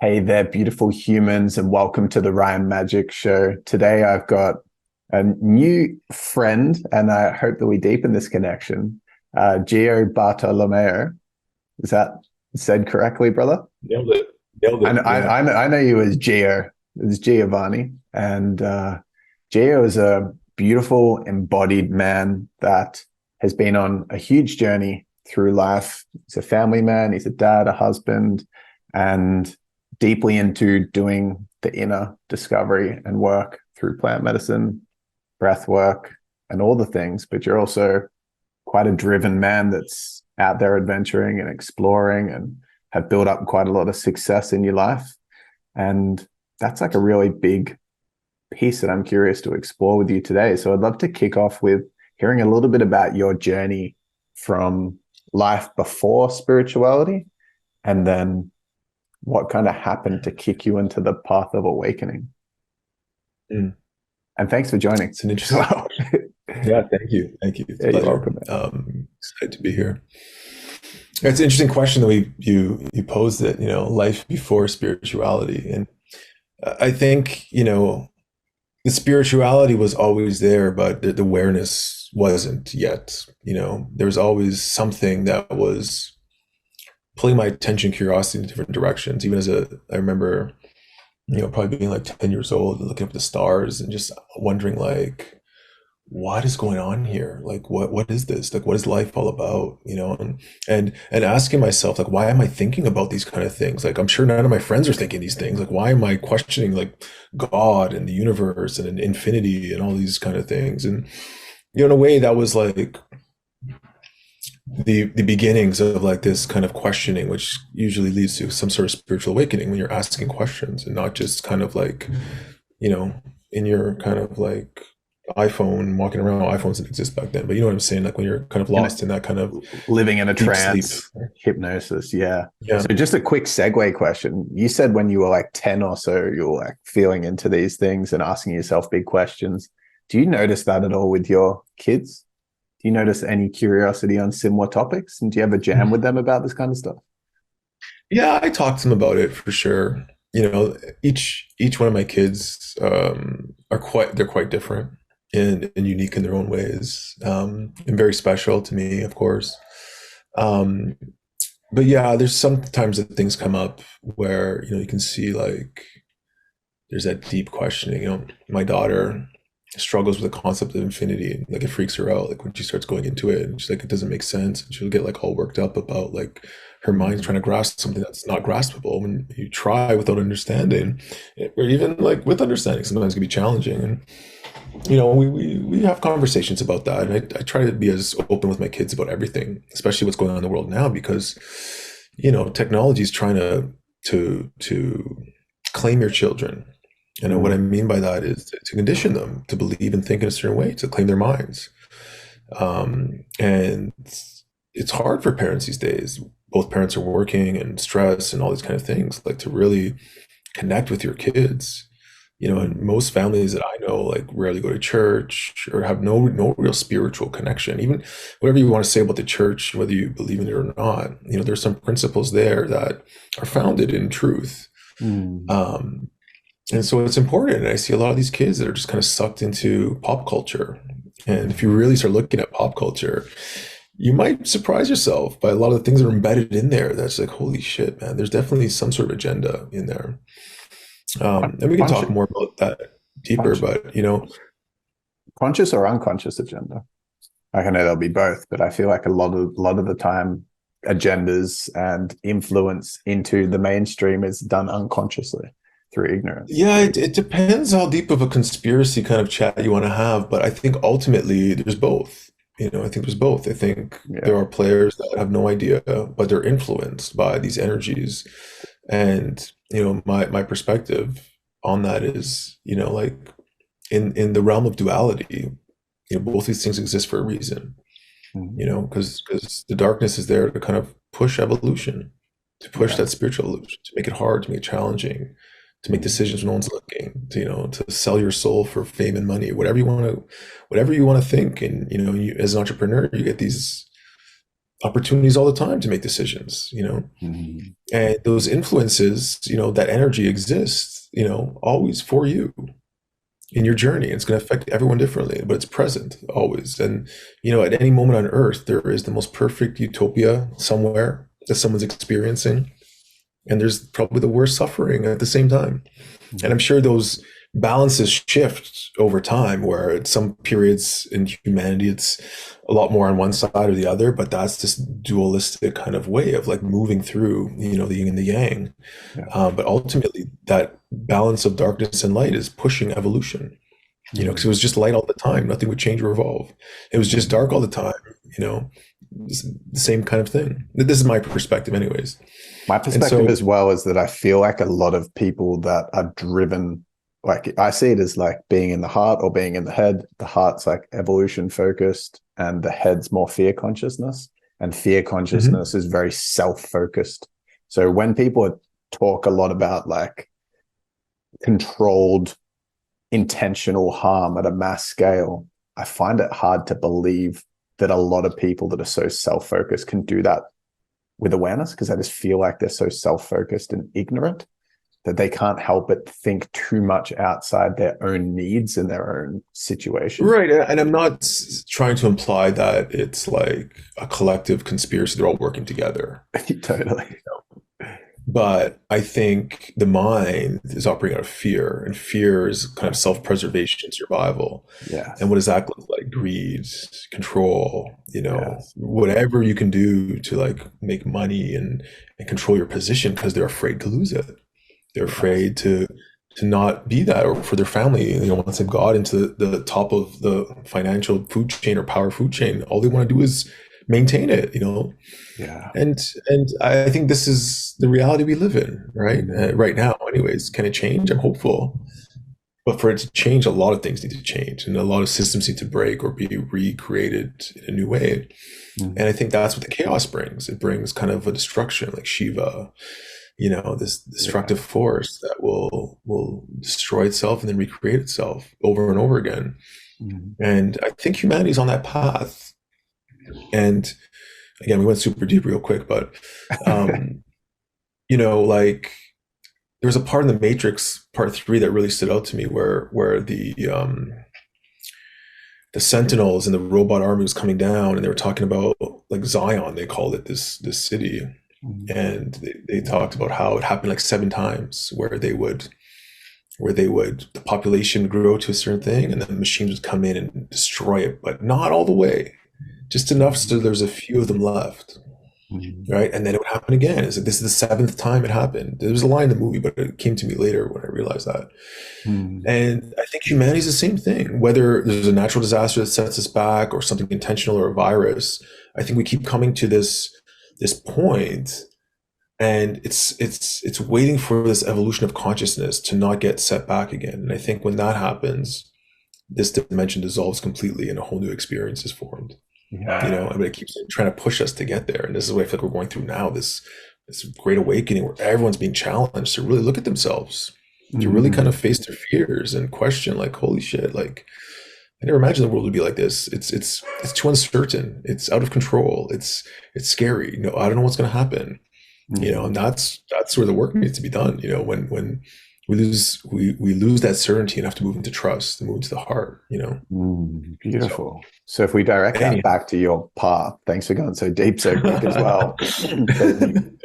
Hey there, beautiful humans, and welcome to the Ryan Magic Show. Today, I've got a new friend, and I hope that we deepen this connection. Gio Bartolomeo. Is that said correctly, brother? Nailed it. Nailed I it. know, Yeah. I know you as Gio. It's Giovanni, and Gio is a beautiful, embodied man that has been on a huge journey through life. He's a family man. He's a dad, a husband, and deeply into doing the inner discovery and work through plant medicine, breath work, and all the things. But you're also quite a driven man that's out there adventuring and exploring and have built up quite a lot of success in your life. And that's like a really big piece that I'm curious to explore with you today. So I'd love to kick off with hearing a little bit about your journey from life before spirituality and then what kind of happened to kick you into the path of awakening. Mm. And thanks for joining It's an as interesting. well. Yeah. Thank you. Thank you. It's a Yeah, you're pleasure. welcome. Excited to be here. It's an interesting question that you posed it. Life before spirituality, and I think the spirituality was always there, but the awareness wasn't yet. There was always something that was pulling my attention, curiosity in different directions. Even I remember, probably being like 10 years old and looking up at the stars and just wondering like, what is going on here? Like, what is this? Like, what is life all about? And asking myself, like, why am I thinking about these kind of things? Like, I'm sure none of my friends are thinking these things. Like, why am I questioning like God and the universe and infinity and all these kind of things? And in a way, that was like the beginnings of like this kind of questioning, which usually leads to some sort of spiritual awakening when you're asking questions and not just kind of like, you know, in your kind of like iPhone walking around. iPhones didn't exist back then, but you know what I'm saying? Like when you're kind of And lost in that kind of living in a deep sleep. trance, hypnosis. Yeah. Yeah. So just a quick segue question. You said when you were like 10 or so, you were like feeling into these things and asking yourself big questions. Do you notice that at all with your kids? Do you notice any curiosity on similar topics? And do you ever jam with them about this kind of stuff? Yeah, I talked to them about it for sure. Each one of my kids they're quite different and unique in their own ways, and very special to me, of course. Um, but yeah, there's sometimes that things come up where you can see like there's that deep questioning. My daughter struggles with the concept of infinity. Like it freaks her out. Like when she starts going into it, and she's like, it doesn't make sense. And she'll get like all worked up about like her mind's trying to grasp something that's not graspable. When you try without understanding, or even like with understanding, sometimes it can be challenging. And we have conversations about that. And I try to be as open with my kids about everything, especially what's going on in the world now, because technology is trying to claim your children. What I Mm. mean by that is to condition them to believe and think in a certain way, to claim their minds. And it's hard for parents these days. Both parents are working and stress and all these kind of things, like to really connect with your kids. And most families that I know like rarely go to church or have no real spiritual connection. Even whatever you want to say about the church, whether you believe in it or not, there's some principles there that are founded in truth. Mm. Um, and so it's important. And I see a lot of these kids that are just kind of sucked into pop culture. And if you really start looking at pop culture, you might surprise yourself by a lot of the things that are embedded in there. That's like, holy shit, man, there's definitely some sort of agenda in there. And we can talk Conscious, more about that deeper, conscious, but conscious or unconscious agenda? Like I know there'll be both, but I feel like a lot of the time agendas and influence into the mainstream is done unconsciously through ignorance. yeah, it depends how deep of a conspiracy kind of chat you want to have. But I think ultimately there's both. I think there's both. I think there Yeah. are players that have no idea, but they're influenced by these energies. And my perspective on that is, like in the realm of duality, both these things exist for a reason. Mhm. Because the darkness is there to kind of push evolution, to push Yeah. that spiritual evolution, to make it hard, to make it challenging, to make Mhm. decisions when no one's looking, to sell your soul for fame and money, whatever you want to think. And as an entrepreneur, you get these opportunities all the time to make decisions, Mm. and those influences, that energy exists, always for you in your journey. It's going to affect everyone differently, but it's present always. And, at any moment on earth, there is the most perfect utopia somewhere that someone's experiencing. And there's probably the worst suffering at the same time. And I'm sure those balances shift over time, where at some periods in humanity, it's a lot more on one side or the other, but that's this dualistic kind of way of like moving through, the yin and the yang. Yeah. But ultimately, that balance of darkness and light is pushing evolution, because it was just light all the time. Nothing would change or evolve. It was just dark all the time, it's the same kind of thing. This is my perspective anyways. My perspective as well is that I feel like a lot of people that are driven, like I see it as like being in the heart or being in the head. The heart's like evolution focused and the head's more fear consciousness. And fear consciousness is very self-focused. So when people talk a lot about like controlled, intentional harm at a mass scale, I find it hard to believe that a lot of people that are so self-focused can do that with awareness, because I just feel like they're so self-focused and ignorant that they can't help but think too much outside their own needs and their own situation. Right. And I'm not trying to imply that it's like a collective conspiracy. They're all working together. Totally. But I think the mind is operating out of fear, and fear is kind of self-preservation, survival. Yes. And what does that look like? Greed, control, Yes. whatever you can do to like make money and control your position, because they're afraid to lose it. They're afraid to not be that, or for their family, once they've got into the top of the financial food chain or power food chain, all they want to do is maintain it, Yeah. And I think this is the reality we live in, right? Right now, anyways. Can it change? I'm hopeful. But for it to change, a lot of things need to change, and a lot of systems need to break or be recreated in a new way. And I think that's what the chaos brings. It brings kind of a destruction, like Shiva, this destructive force that will destroy itself and then recreate itself over and over again. And I think humanity's on that path. And again, we went super deep real quick, but like there was a part in the Matrix, part 3, that really stood out to me, where the Sentinels and the robot army was coming down, and they were talking about like Zion, they called it, this city. And they talked about how it happened like 7 times, where the population would grow to a certain thing, and then the machines would come in and destroy it, but not all the way, just enough so there's a few of them left. Right. And then it would happen again. It's like, this is the 7th time it happened. There was a line in the movie, but it came to me later when I realized that. And I think humanity is the same thing, whether there's a natural disaster that sets us back or something intentional or a virus. I think we keep coming to this point, and it's waiting for this evolution of consciousness to not get set back again. And I think when that happens, this dimension dissolves completely and a whole new experience is formed. And it keeps trying to push us to get there. And this is what I feel like we're going through now, this great awakening where everyone's being challenged to really look at themselves, to really kind of face their fears and question, like, holy shit, like, I never imagined the world would be like this. It's too uncertain. It's out of control. It's scary. I don't know what's going to happen. And that's where the work needs to be done. When we lose that certainty and have to move into trust, and move into the heart. Beautiful. So if we direct that back to your path, thanks for going so deep so quick as well.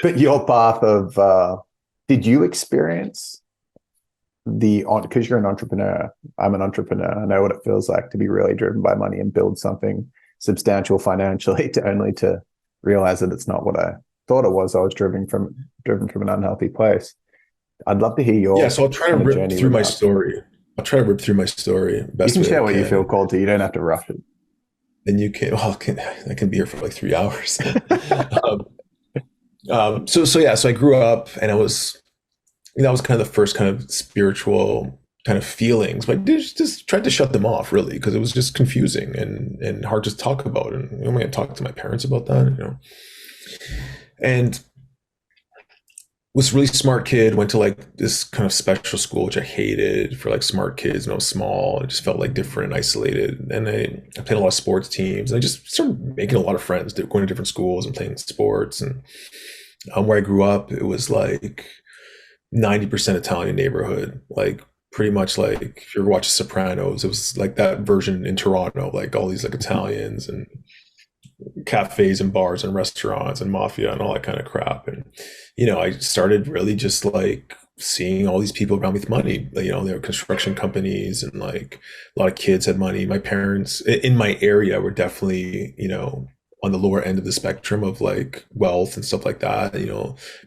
but your path of, did you experience because you're an entrepreneur, I'm an entrepreneur, I know what it feels like to be really driven by money and build something substantial financially, to realize that it's not what I thought it was. I was driven from an unhealthy place. I'd love to hear your so I'll try to rip through my story. You can share what you feel called to. You don't have to rush it. And you can. Well, I can be here for like 3 hours. So I grew up, and I was, that was kind of the first kind of spiritual kind of feelings, but I just tried to shut them off, really, because it was just confusing and hard to talk about. And I'm going to talk to my parents about that, And was a really smart kid, went to like this kind of special school, which I hated for like smart kids when I was small. It just felt like different and isolated. And I played a lot of sports teams. And I just started making a lot of friends, going to different schools and playing sports. And where I grew up, it was like 90% Italian neighborhood. Like pretty much like if you ever watch Sopranos, it was like that version in Toronto, like all these like Italians and cafes and bars and restaurants and mafia and all that kind of crap. And, I started really just like seeing all these people around me with money. There were construction companies and like a lot of kids had money. My parents in my area were definitely, on the lower end of the spectrum of like wealth and stuff like that,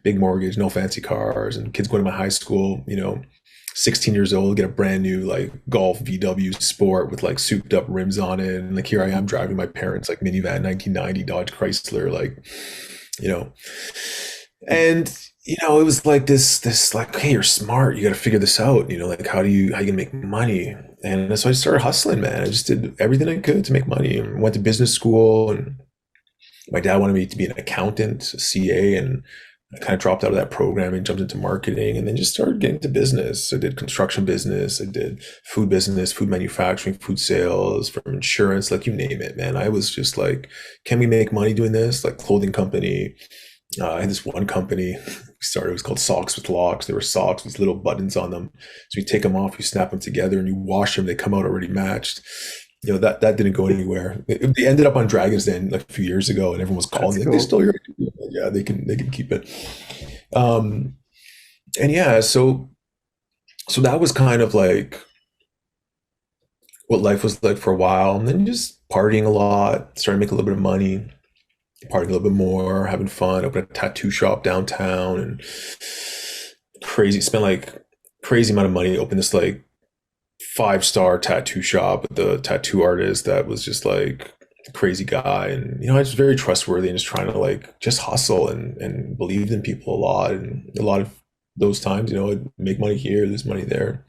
big mortgage, no fancy cars, and kids going to my high school, 16 years old, get a brand new like Golf VW Sport with like souped up rims on it. And like here I am driving my parents' like minivan 1990 Dodge Chrysler, like, you know. And it was like this like, hey, you're smart, you gotta figure this out, like how you gonna make money. And so I started hustling, man. I just did everything I could to make money and went to business school, and my dad wanted me to be an accountant, a CA, and I kind of dropped out of that program and jumped into marketing, and then just started getting into business. I did construction business, I did food business, food manufacturing, food sales, from insurance, like you name it, man. I was just like, can we make money doing this? Like clothing company. I had this one company we started, it was called Socks with Locks. There were socks with little buttons on them. So you take them off, you snap them together, and you wash them, they come out already matched. That didn't go anywhere. They ended up on Dragon's Den like a few years ago, and everyone was calling me like, they stole your idea. Yeah, they can keep it. And yeah, so that was kind of like what life was like for a while, and then just partying a lot, started making a little bit of money, partying a little bit more, having fun, opened a tattoo shop downtown, and spent like crazy amount of money, opened this like 5-star tattoo shop with the tattoo artist that was just like a crazy guy. And I was very trustworthy and just trying to like just hustle and believed in people a lot. And a lot of those times, I'd make money here, lose money there.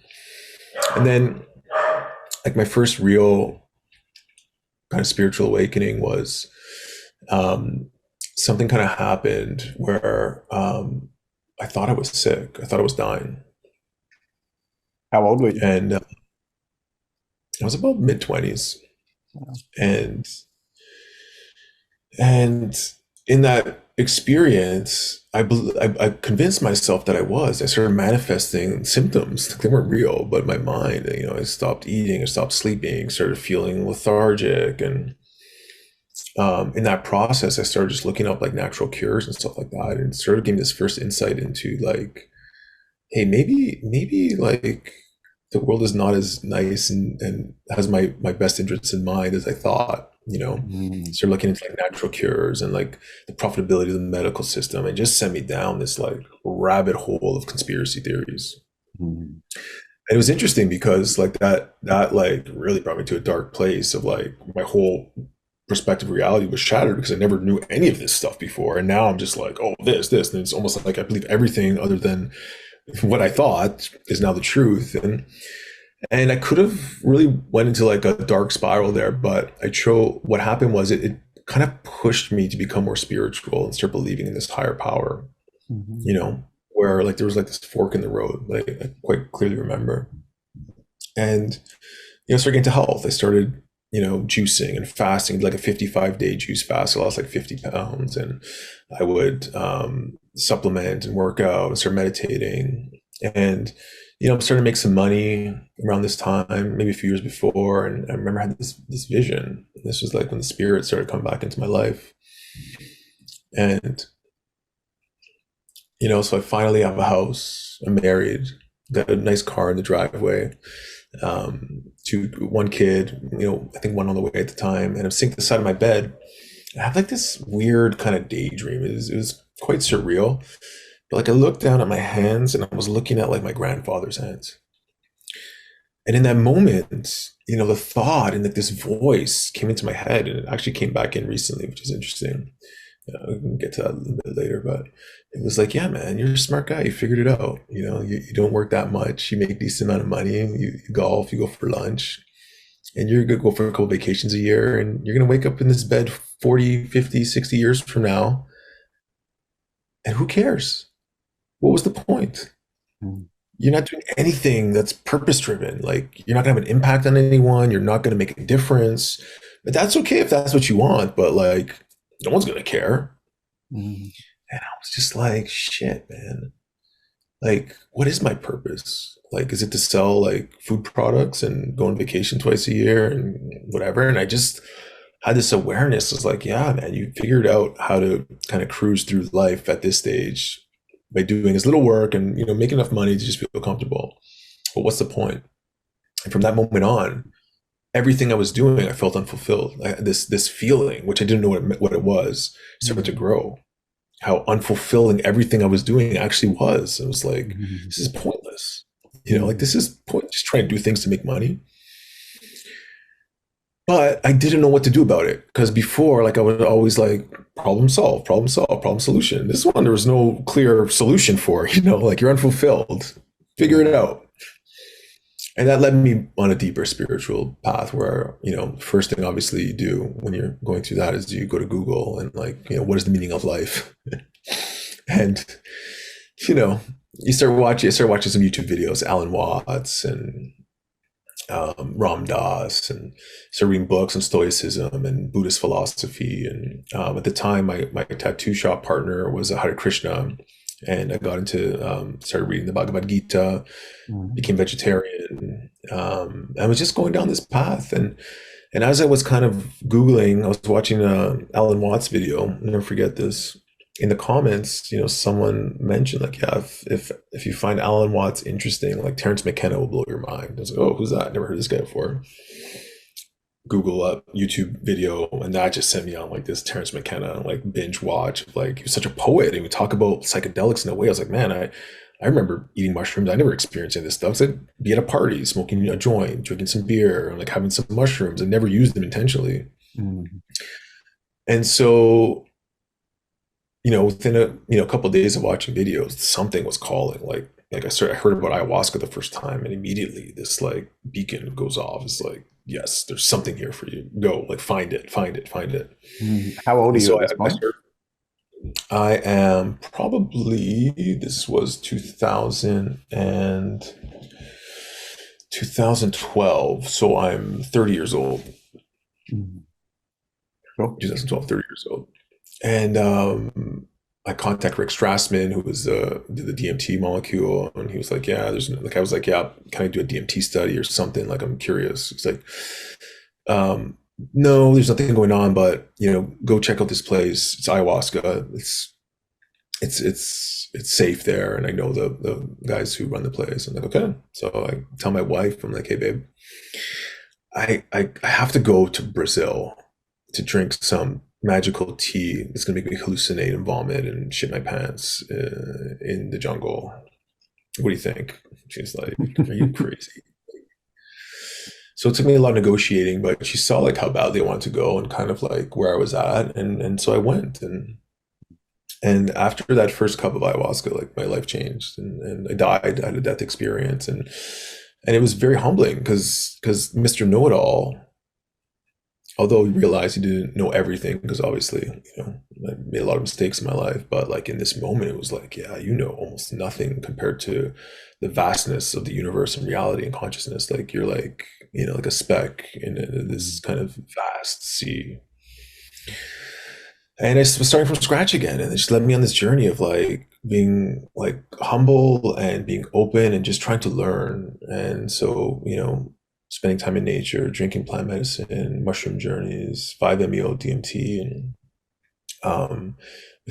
And then like my first real kind of spiritual awakening was something kind of happened where I thought I was sick. I thought I was dying. How old were you? And I was about mid-20s. Wow. And in that experience, I convinced myself that I started manifesting symptoms. Like they weren't real, but my mind, I stopped eating, I stopped sleeping, started feeling lethargic. And in that process, I started just looking up like natural cures and stuff like that, and started getting this first insight into like, hey, maybe like the world is not as nice and has my best interests in mind as I thought. Started looking into like natural cures and like the profitability of the medical system, and just sent me down this like rabbit hole of conspiracy theories. And it was interesting because like that like really brought me to a dark place of like my whole perspective of reality was shattered because I never knew any of this stuff before. And now I'm just like, oh, this, and it's almost like I believe everything other than what I thought is now the truth. And I could have really went into like a dark spiral there, but what happened was it kind of pushed me to become more spiritual and start believing in this higher power, where like there was like this fork in the road, like I quite clearly remember. And, started getting to health. I started, juicing and fasting, like a 55-day juice fast. I lost like 50 pounds, and I would supplement and work out and start meditating. And I'm starting to make some money around this time, maybe a few years before. And I remember I had this vision. This was like when the spirit started coming back into my life. And, so I finally have a house. I'm married, got a nice car in the driveway, one kid, I think one on the way at the time. And I'm sitting at the side of my bed. I have like this weird kind of daydream. It was quite surreal. But like I looked down at my hands, and I was looking at like my grandfather's hands. And in that moment, the thought and like this voice came into my head, and it actually came back in recently, which is interesting. We can get to that a little bit later, but it was like, yeah, man, you're a smart guy. You figured it out. You don't work that much. You make a decent amount of money. You golf, you go for lunch, and you're going to go for a couple vacations a year, and you're going to wake up in this bed 40, 50, 60 years from now. And who cares? what was the point? Mm. You're not doing anything that's purpose driven. Like you're not gonna have an impact on anyone. You're not gonna make a difference. But that's okay if that's what you want. But like, no one's gonna care. Mm. And I was just like, shit, man. Like, what is my purpose? Like, is it to sell like food products and go on vacation twice a year and whatever? And I just had this awareness. It's like, yeah, man, you figured out how to kind of cruise through life at this stage by doing as little work and make enough money to just feel comfortable. But what's the point? And from that moment on, everything I was doing, I felt unfulfilled. This feeling, which I didn't know what it was, started to grow. How unfulfilling everything I was doing actually was. It was like, this is pointless. Like this is just trying to do things to make money. But I didn't know what to do about it because before, like I was always like problem solve, problem solution. This one, there was no clear solution for, like you're unfulfilled, figure it out. And that led me on a deeper spiritual path where, first thing obviously you do when you're going through that is you go to Google and like, what is the meaning of life? And, I started watching some YouTube videos, Alan Watts and Ram Dass, and started reading books on Stoicism and Buddhist philosophy. And at the time, my tattoo shop partner was a Hare Krishna, and I got into started reading the Bhagavad Gita, became vegetarian, I was just going down this path. And as I was kind of Googling, I was watching Alan Watts video. I'll never forget this. In the comments, someone mentioned like, yeah, if you find Alan Watts interesting, like Terrence McKenna will blow your mind. I was like, oh, who's that? Never heard of this guy before. Google up YouTube video, and that just sent me on like this Terrence McKenna like binge watch. Like he was such a poet, and we talk about psychedelics in a way. I was like, man, I remember eating mushrooms. I never experienced any of this stuff. So I'd be at a party, smoking a joint, drinking some beer, and like having some mushrooms. I never used them intentionally. And so, within a couple of days of watching videos, something was calling. Like I heard about ayahuasca the first time, and immediately this like beacon goes off. It's like, yes, there's something here for you. Go, like find it. How old are And you so at this point? I am probably, this was 2012. So I'm 30 years old. Cool. 2012, 30 years old. And I contact Rick Strassman, who was did the DMT molecule, and he was like, "Yeah, there's like," I was like, "Yeah, can I do a DMT study or something? Like, I'm curious." He's like, "No, there's nothing going on, but go check out this place. It's ayahuasca. It's safe there, and I know the guys who run the place." I'm like, "Okay." So I tell my wife, I'm like, "Hey, babe, I have to go to Brazil to drink some magical tea that's gonna make me hallucinate and vomit and shit my pants in the jungle. What do you think?" She's like, "Are you crazy?" So it took me a lot of negotiating, but she saw like how badly I wanted to go and kind of like where I was at, and so I went. And after that first cup of ayahuasca, like my life changed, and I died. I had a death experience, and it was very humbling because Mr. Know-It-All, although he realized he didn't know everything, because obviously, I made a lot of mistakes in my life, but like in this moment, it was like, yeah, almost nothing compared to the vastness of the universe and reality and consciousness. Like you're like, like a speck in this kind of vast sea. And I was starting from scratch again, and it just led me on this journey of like being like humble and being open and just trying to learn. And so, spending time in nature, drinking plant medicine, mushroom journeys, 5-MeO, DMT, and I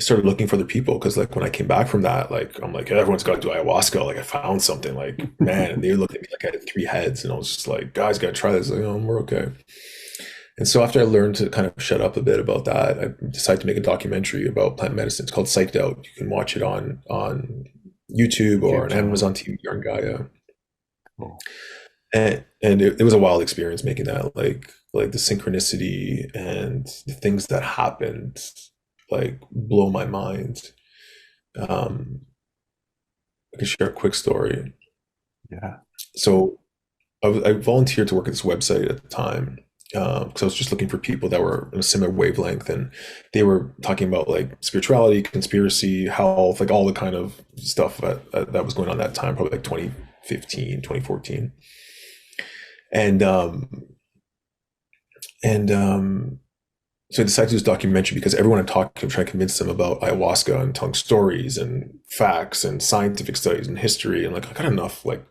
started looking for other people because like when I came back from that, like I'm like, everyone's got to do ayahuasca. Like I found something, like man, and they looked at me like I had 3 heads, and I was just like, guys, got to try this. Like, oh, we're okay. And so after I learned to kind of shut up a bit about that, I decided to make a documentary about plant medicine. It's called Psyched Out. You can watch it on YouTube or on Amazon TV or on Gaia. Cool. And it was a wild experience making that, like the synchronicity and the things that happened, like blow my mind. I can share a quick story. Yeah. So I volunteered to work at this website at the time, because I was just looking for people that were in a similar wavelength, and they were talking about like spirituality, conspiracy, health, like all the kind of stuff that was going on that time, probably like 2015, 2014. And and so I decided to do this documentary because everyone I talked to, trying to convince them about ayahuasca and telling stories and facts and scientific studies and history, and like I got enough like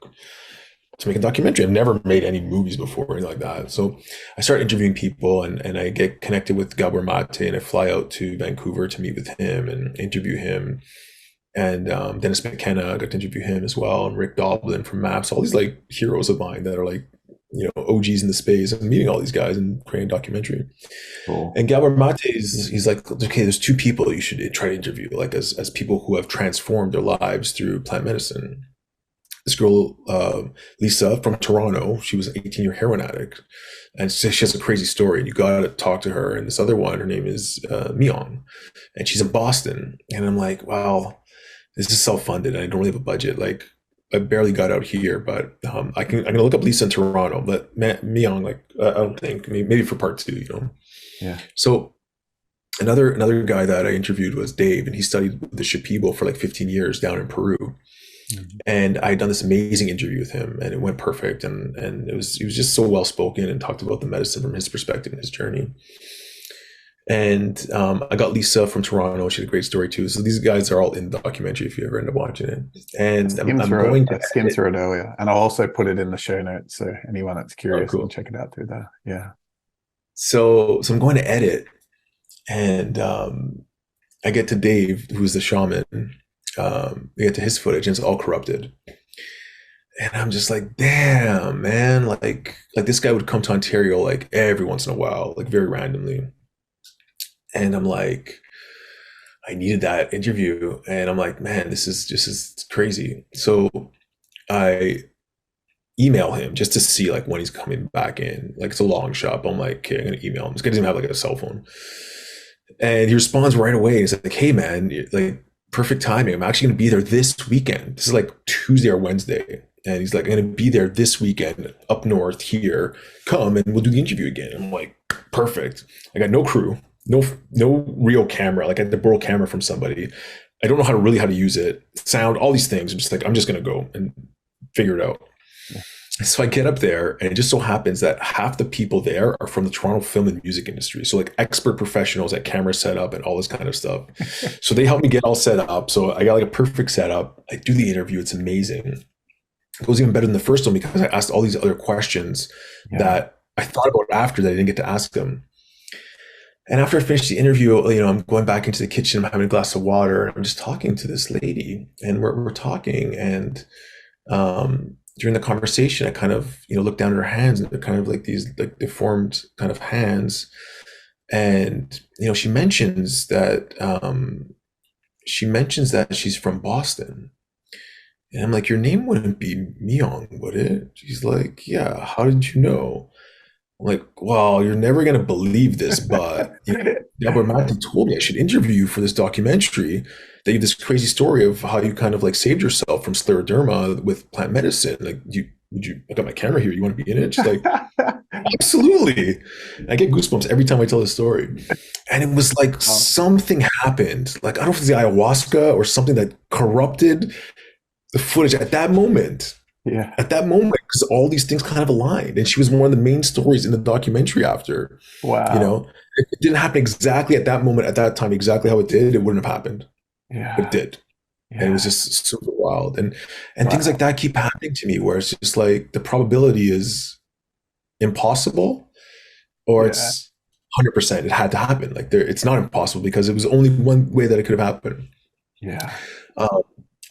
to make a documentary. I've never made any movies before or anything like that. So I start interviewing people, and I get connected with Gabor Mate, and I fly out to Vancouver to meet with him and interview him. And Dennis McKenna, I got to interview him as well, and Rick Doblin from Maps, all these like heroes of mine that are like, OGs in the space. I'm meeting all these guys and creating a documentary. Cool. And Gabor Mate he's like, okay, there's two people you should try to interview, like as people who have transformed their lives through plant medicine. This girl, Lisa from Toronto, she was an 18-year heroin addict. And she has a crazy story, and you got to talk to her. And this other one, her name is Myung, and she's in Boston. And I'm like, wow, this is self-funded. I don't really have a budget. Like, I barely got out here, but I'm gonna look up Lisa in Toronto. But Myung, like, I don't think, maybe for part two. Yeah. So another guy that I interviewed was Dave, and he studied with the Shipibo for like 15 years down in Peru. Mm-hmm. And I had done this amazing interview with him, and it went perfect. And he was just so well spoken and talked about the medicine from his perspective and his journey. And I got Lisa from Toronto. She had a great story too. So these guys are all in the documentary if you ever end up watching it. And I'm going to skim through it earlier, and I'll also put it in the show notes so anyone that's curious cool. can check it out through there. Yeah. So I'm going to edit, and I get to Dave, who's the shaman. We get to his footage, and it's all corrupted. And I'm just like, damn, man, like this guy would come to Ontario like every once in a while, like very randomly. And I'm like, I needed that interview. And I'm like, man, this is crazy. So I email him just to see like when he's coming back in. Like, it's a long shot, but I'm like, okay, I'm gonna email him. This guy doesn't even have like a cell phone. And he responds right away. He's like, hey man, like, perfect timing. I'm actually gonna be there this weekend. This is like Tuesday or Wednesday. And he's like, I'm gonna be there this weekend up north here. Come and we'll do the interview again. I'm like, perfect. I got no crew, no real camera. Like, I had to borrow a camera from somebody. I don't know how to use it, sound, all these things. I'm just gonna go and figure it out. Yeah. So I get up there, and it just so happens that half the people there are from the Toronto film and music industry. So like expert professionals at camera setup and all this kind of stuff. So they helped me get all set up. So I got like a perfect setup. I do the interview. It's amazing. It was even better than the first one because I asked all these other questions that I thought about after that I didn't get to ask them. And after I finished the interview, I'm going back into the kitchen, I'm having a glass of water, and I'm just talking to this lady, and we're talking, and during the conversation, I kind of, look down at her hands, and they're kind of like these like deformed kind of hands. And, she mentions that she's from Boston. And I'm like, your name wouldn't be Myung, would it? She's like, yeah, how did you know? I'm like, well, you're never going to believe this, but Gabor Mate told me I should interview you for this documentary. That you have this crazy story of how you kind of like saved yourself from scleroderma with plant medicine. Like, I got my camera here. You want to be in it? She's like, absolutely. I get goosebumps every time I tell this story. And it was like something happened. Like, I don't know if it's the ayahuasca or something that corrupted the footage at that moment. Yeah. At that moment, because all these things kind of aligned. And she was one of the main stories in the documentary after. Wow. If it didn't happen exactly at that moment, at that time, exactly how it did, it wouldn't have happened. Yeah. But it did. Yeah. And it was just super wild. And things like that keep happening to me, where it's just like the probability is impossible, or it's 100%. It had to happen. Like, it's not impossible because it was only one way that it could have happened. Yeah.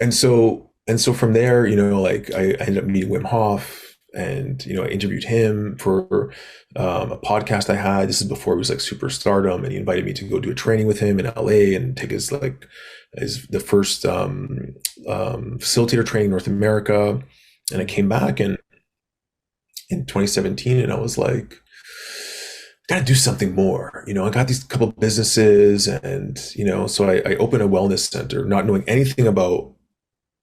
And so from there, like I ended up meeting Wim Hof, and, I interviewed him for a podcast I had. This is before it was like super stardom, and he invited me to go do a training with him in LA and take his the first facilitator training in North America. And I came back in 2017, and I was like, I gotta do something more. I got these couple of businesses, and, so I opened a wellness center, not knowing anything about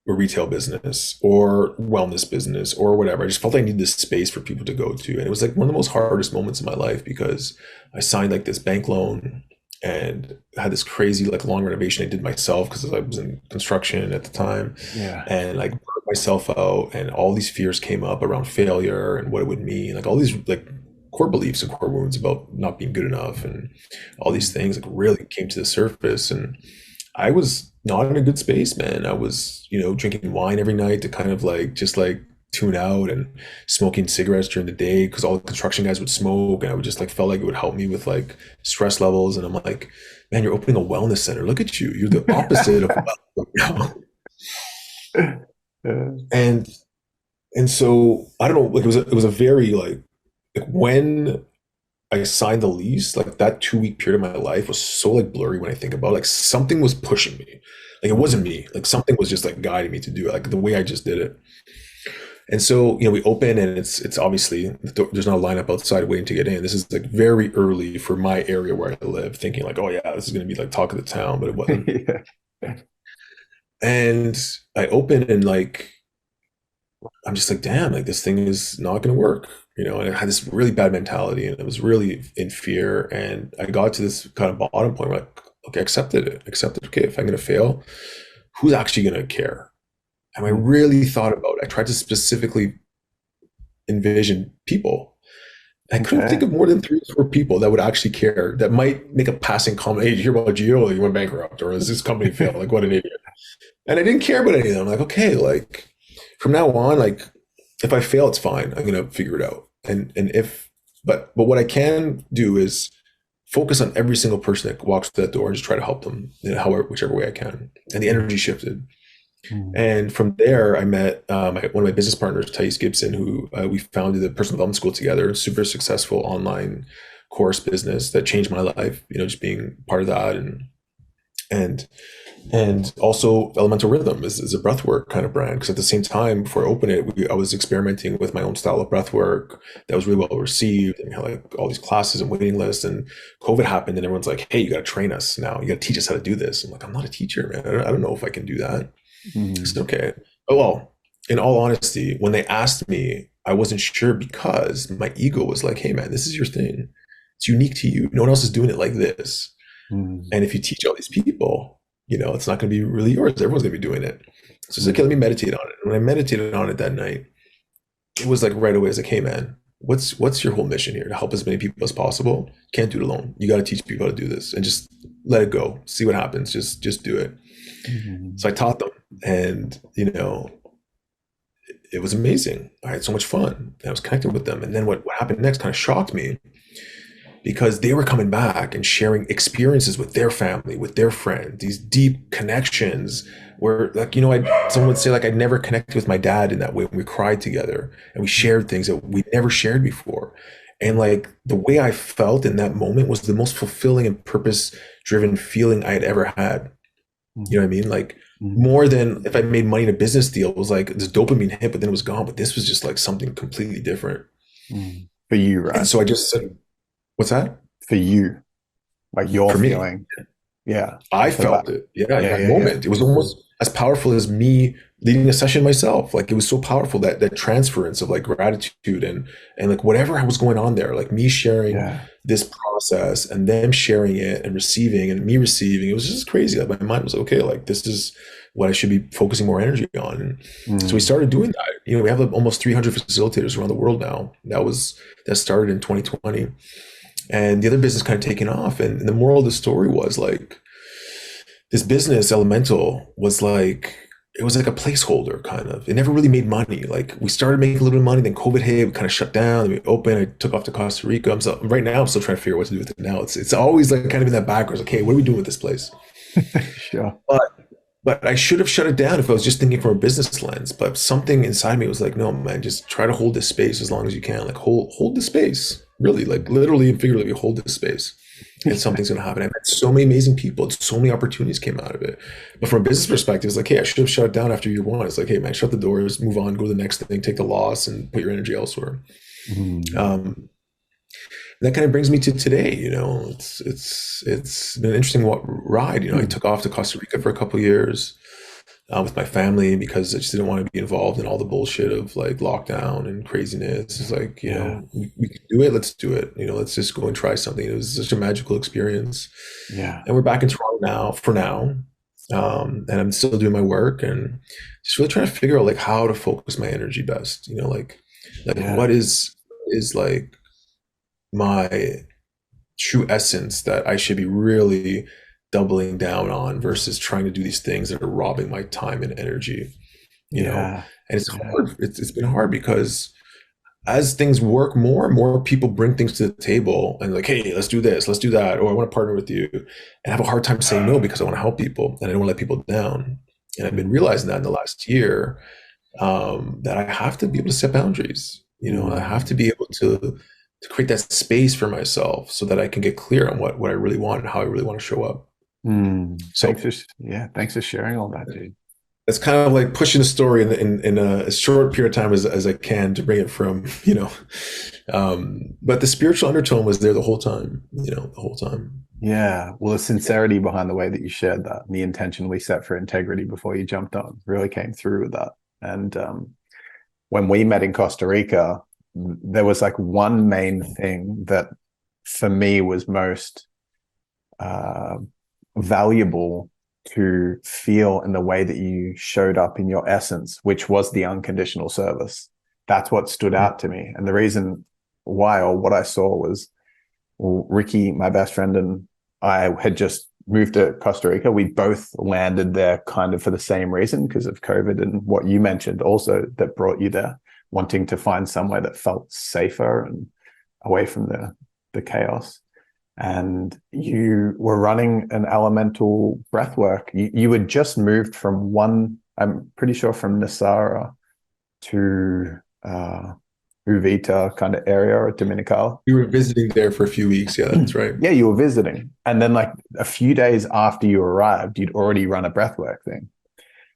a retail business or wellness business or whatever. I just felt I needed this space for people to go to. And it was like one of the most hardest moments in my life because I signed like this bank loan and had this crazy like long renovation I did myself because I was in construction at the time, Yeah. and like burnt myself out, and all these fears came up around failure and what it would mean, like all these like core beliefs and core wounds about not being good enough and all these things like really came to the surface. And I was not in a good space, man. I was, drinking wine every night to kind of like just like tune out, and smoking cigarettes during the day because all the construction guys would smoke, and I would just like felt like it would help me with like stress levels. And I'm like, man, you're opening a wellness center. Look at you. You're the opposite of well. And so I don't know, like it was a very like when I signed the lease, like that 2 week period of my life was so like blurry when I think about it. Like something was pushing me. Like it wasn't me. Like something was just like guiding me to do it, like the way I just did it. And so, we open, and it's obviously there's not a lineup outside waiting to get in. This is like very early for my area where I live, thinking like, oh yeah, this is gonna be like talk of the town, but it wasn't. Yeah. And I open, and like I'm just like, damn, like this thing is not gonna work. And I had this really bad mentality, and I was really in fear. And I got to this kind of bottom point where like, okay, accepted it. Okay, if I'm gonna fail, who's actually gonna care? And I really thought about it. I tried to specifically envision people. I couldn't think of more than 3 or 4 people that would actually care, that might make a passing comment. Hey, did you hear about Gio? He went bankrupt, or is this company failed? Like, what an idiot. And I didn't care about any of them. I'm like, okay, like from now on, like if I fail, it's fine. I'm gonna figure it out. But what I can do is focus on every single person that walks through that door and just try to help them in whichever way I can. And the energy shifted. And from there, I met one of my business partners, Thais Gibson, who we founded the personal development school together. Super successful online course business that changed my life. Just being part of that, and also Elemental Rhythm is a breathwork kind of brand. Because at the same time, before I opened it, I was experimenting with my own style of breathwork that was really well received, and we had like all these classes and waiting lists. And COVID happened, and everyone's like, "Hey, you got to train us now. You got to teach us how to do this." I'm like, "I'm not a teacher, man. I don't know if I can do that." It's okay. Oh, well, in all honesty, when they asked me, I wasn't sure because my ego was like, hey man, this is your thing. It's unique to you. No one else is doing it like this. And if you teach all these people, it's not going to be really yours. Everyone's going to be doing it. So it's like, okay, let me meditate on it. And when I meditated on it that night, it was like right away, it's like, hey man, what's your whole mission here? To help as many people as possible. Can't do it alone. You got to teach people how to do this, and just let it go. See what happens. Just do it. So I taught them, and it was amazing. I had so much fun, and I was connected with them. And then what happened next kind of shocked me, because they were coming back and sharing experiences with their family, with their friends, these deep connections where like, someone would say like, I'd never connected with my dad in that way. We cried together and we shared things that we never shared before. And like the way I felt in that moment was the most fulfilling and purpose driven feeling I had ever had. You know what I mean? Like more than if I made money in a business deal, it was like this dopamine hit, but then it was gone. But this was just like something completely different. For you, right? And so I just said, what's that? For you, like your For me. feeling. Yeah. I felt it. Yeah, in that moment. It was almost as powerful as me leading a session myself. Like it was so powerful, that transference of like gratitude and like whatever was going on there, like me sharing this process and them sharing it and receiving and me receiving. It was just crazy. Like my mind was okay, like this is what I should be focusing more energy on. And so we started doing that. We have like almost 300 facilitators around the world now. That started in 2020. And the other business kind of taken off. And the moral of the story was like, this business, Elemental, was like, it was like a placeholder kind of. It never really made money. Like we started making a little bit of money, then COVID hit, we kind of shut down, then we opened, I took off to Costa Rica. Right now, I'm still trying to figure out what to do with it now. It's always like kind of in that backwards, like, hey, what are we doing with this place? Sure. But I should have shut it down if I was just thinking from a business lens. But something inside me was like, no, man, just try to hold this space as long as you can. Like hold the space. Really, like literally and figuratively hold this space. And something's gonna happen. I met so many amazing people, so many opportunities came out of it. But from a business perspective, it's like, hey, I should have shut it down after year one. It's like, hey man, shut the doors, move on, go to the next thing, take the loss and put your energy elsewhere. That kind of brings me to today. It's been an interesting ride. I took off to Costa Rica for a couple of years. with my family because I just didn't want to be involved in all the bullshit of like lockdown and craziness. It's like, Yeah. we can do it, let's do it. Let's just go and try something. It was such a magical experience. Yeah. And we're back in Toronto now for now. And I'm still doing my work and just really trying to figure out like how to focus my energy best. Like Yeah. what is like my true essence that I should be really doubling down on versus trying to do these things that are robbing my time and energy, you know? Yeah. And it's Yeah. hard. It's been hard because as things work, more and more people bring things to the table and like, hey, let's do this, let's do that, or I want to partner with you, and I have a hard time saying no because I want to help people and I don't want to let people down. And I've been realizing that in the last year, that I have to be able to set boundaries. I have to be able to create that space for myself so that I can get clear on what I really want and how I really want to show up. So Thanks for sharing all that, dude. it's kind of like pushing the story in a short period of time as I can to bring it from, but the spiritual undertone was there the whole time, the whole time. Yeah. Well, the sincerity behind the way that you shared that and the intention we set for integrity before you jumped on really came through with that. And when we met in Costa Rica, there was like one main thing that for me was most valuable to feel in the way that you showed up in your essence, which was the unconditional service. That's what stood out to me. And the reason why, or what I saw was, well, Ricky, my best friend, and I had just moved to Costa Rica. We both landed there kind of for the same reason because of COVID and what you mentioned also that brought you there, wanting to find somewhere that felt safer and away from the chaos. And you were running an elemental breathwork. You had just moved from I'm pretty sure from Nasara to Uvita kind of area or Dominical. You were visiting there for a few weeks. Yeah, that's right. Yeah, you were visiting. And then like a few days after you arrived, you'd already run a breathwork thing.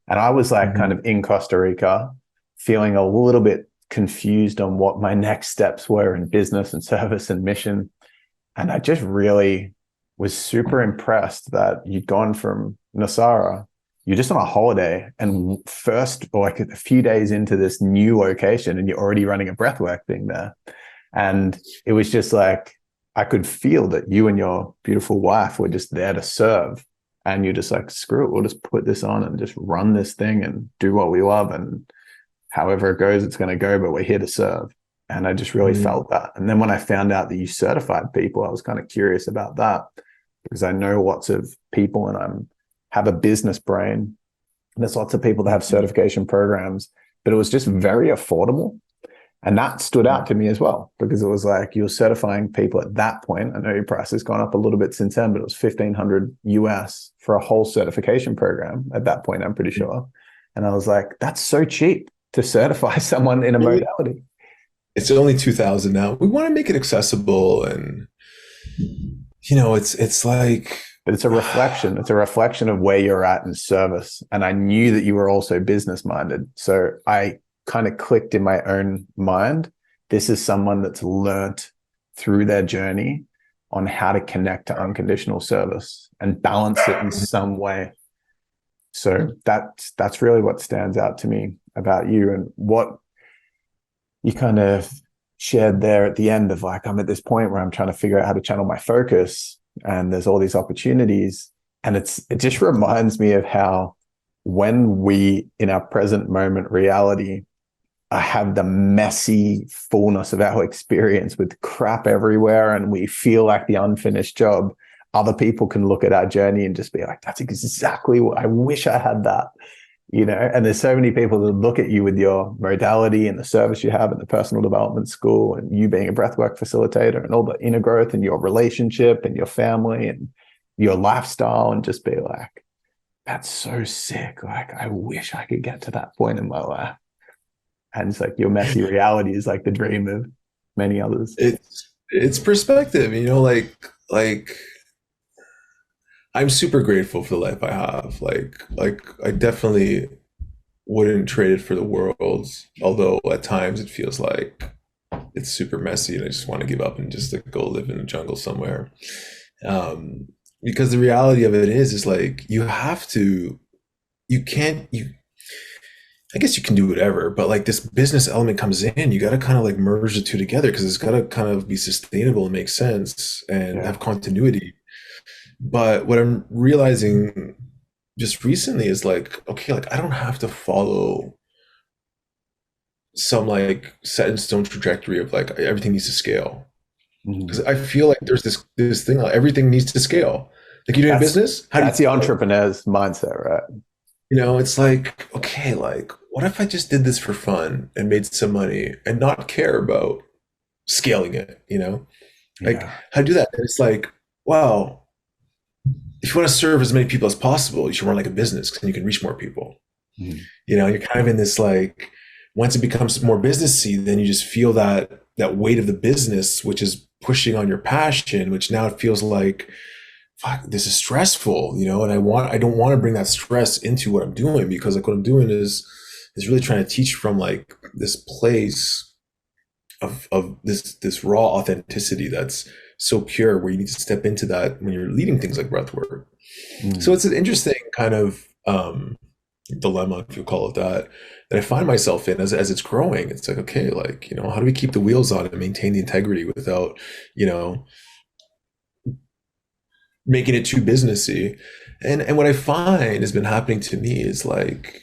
And I was like kind of in Costa Rica, feeling a little bit confused on what my next steps were in business and service and mission. And I just really was super impressed that you'd gone from Nasara, you're just on a holiday and first, or like a few days into this new location and you're already running a breathwork thing there. And it was just like, I could feel that you and your beautiful wife were just there to serve. And you're just like, screw it, we'll just put this on and just run this thing and do what we love. And however it goes, it's going to go, but we're here to serve. And I just really felt that. And then when I found out that you certified people, I was kind of curious about that because I know lots of people and have a business brain. And there's lots of people that have certification programs, but it was just very affordable. And that stood out to me as well, because it was like you're certifying people at that point. I know your price has gone up a little bit since then, but it was $1,500 US for a whole certification program at that point, I'm pretty sure. And I was like, that's so cheap to certify someone in a modality. It's only 2,000 now. We want to make it accessible, and it's like, but it's a reflection. It's a reflection of where you're at in service. And I knew that you were also business minded. So I kind of clicked in my own mind. This is someone that's learnt through their journey on how to connect to unconditional service and balance it in some way. So that's really what stands out to me about you and what you kind of shared there at the end of like, I'm at this point where I'm trying to figure out how to channel my focus and there's all these opportunities. And it just reminds me of how when we, in our present moment reality, have the messy fullness of our experience with crap everywhere and we feel like the unfinished job, other people can look at our journey and just be like, that's exactly what I wish I had that. And there's so many people that look at you with your modality and the service you have at the personal development school and you being a breathwork facilitator and all the inner growth and your relationship and your family and your lifestyle and just be like, that's so sick. Like, I wish I could get to that point in my life. And it's like your messy reality is like the dream of many others. It's perspective, like I'm super grateful for the life I have. Like I definitely wouldn't trade it for the world, although at times it feels like it's super messy and I just want to give up and just like go live in the jungle somewhere. Because the reality of it is like you have to you can't, I guess you can do whatever, but like this business element comes in, you got to kind of like merge the two together because it's got to kind of be sustainable and make sense and Yeah. have continuity. But what I'm realizing just recently is like, okay, like I don't have to follow some like set in stone trajectory of like everything needs to scale. Because Mhm. I feel like there's this thing like everything needs to scale. Like you're doing That's business, how do you that's the scale it? entrepreneur's mindset, right? It's like, okay, like what if I just did this for fun and made some money and not care about scaling it? Like Yeah. how to do that? And it's like, wow, if you want to serve as many people as possible, you should run like a business because then you can reach more people. Mhm. You're kind of in this like once it becomes more businessy, then you just feel that weight of the business, which is pushing on your passion, which now it feels like fuck, this is stressful, and I don't want to bring that stress into what I'm doing because like what I'm doing is really trying to teach from like this place of this raw authenticity that's so pure where you need to step into that when you're leading things like breathwork. So Mm. it's an interesting kind of dilemma, if you call it that I find myself in as it's growing. It's like, okay, like, how do we keep the wheels on and maintain the integrity without, you know, making it too businessy? And what I find has been happening to me is like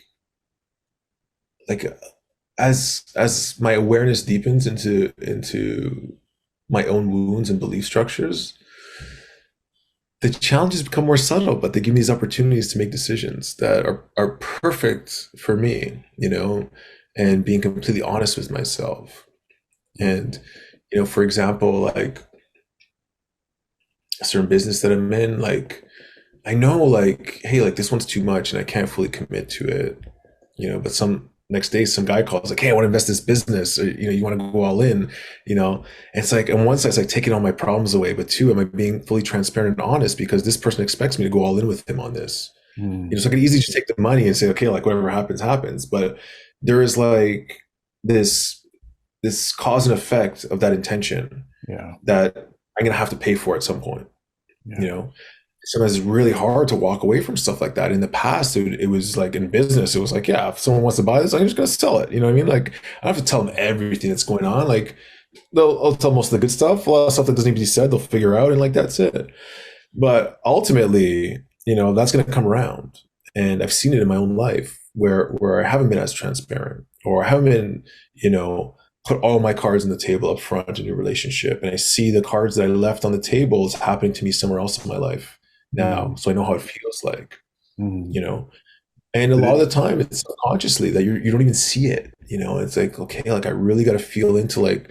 as my awareness deepens into my own wounds and belief structures, the challenges become more subtle, but they give me these opportunities to make decisions that are perfect for me, and being completely honest with myself. And, for example, like a certain business that I'm in, like I know like, hey, like this one's too much and I can't fully commit to it, but some next day some guy calls like, hey, I want to invest in this business, or you want to go all in. And it's like on one side it's like taking all my problems away, but two, am I being fully transparent and honest because this person expects me to go all in with him on this? Mm. So I could easily just take the money and say, okay, like whatever happens happens, but there is like this this cause and effect of that intention Yeah. that I'm gonna have to pay for at some point you Yeah. know Sometimes it's really hard to walk away from stuff like that. In the past, it was like in business, it was like, yeah, if someone wants to buy this, I'm just gonna sell it. You know what I mean? Like, I don't have to tell them everything that's going on. Like, I'll tell most of the good stuff. A lot of stuff that doesn't need to be said, they'll figure out, and like that's it. But ultimately, that's gonna come around, and I've seen it in my own life where I haven't been as transparent, or I haven't been, put all my cards on the table up front in your relationship, and I see the cards that I left on the table is happening to me somewhere else in my life now, Mm. so I know how it feels like, you Mm. know. And a lot of the time, it's subconsciously that you don't even see it. It's like, okay, like I really got to feel into like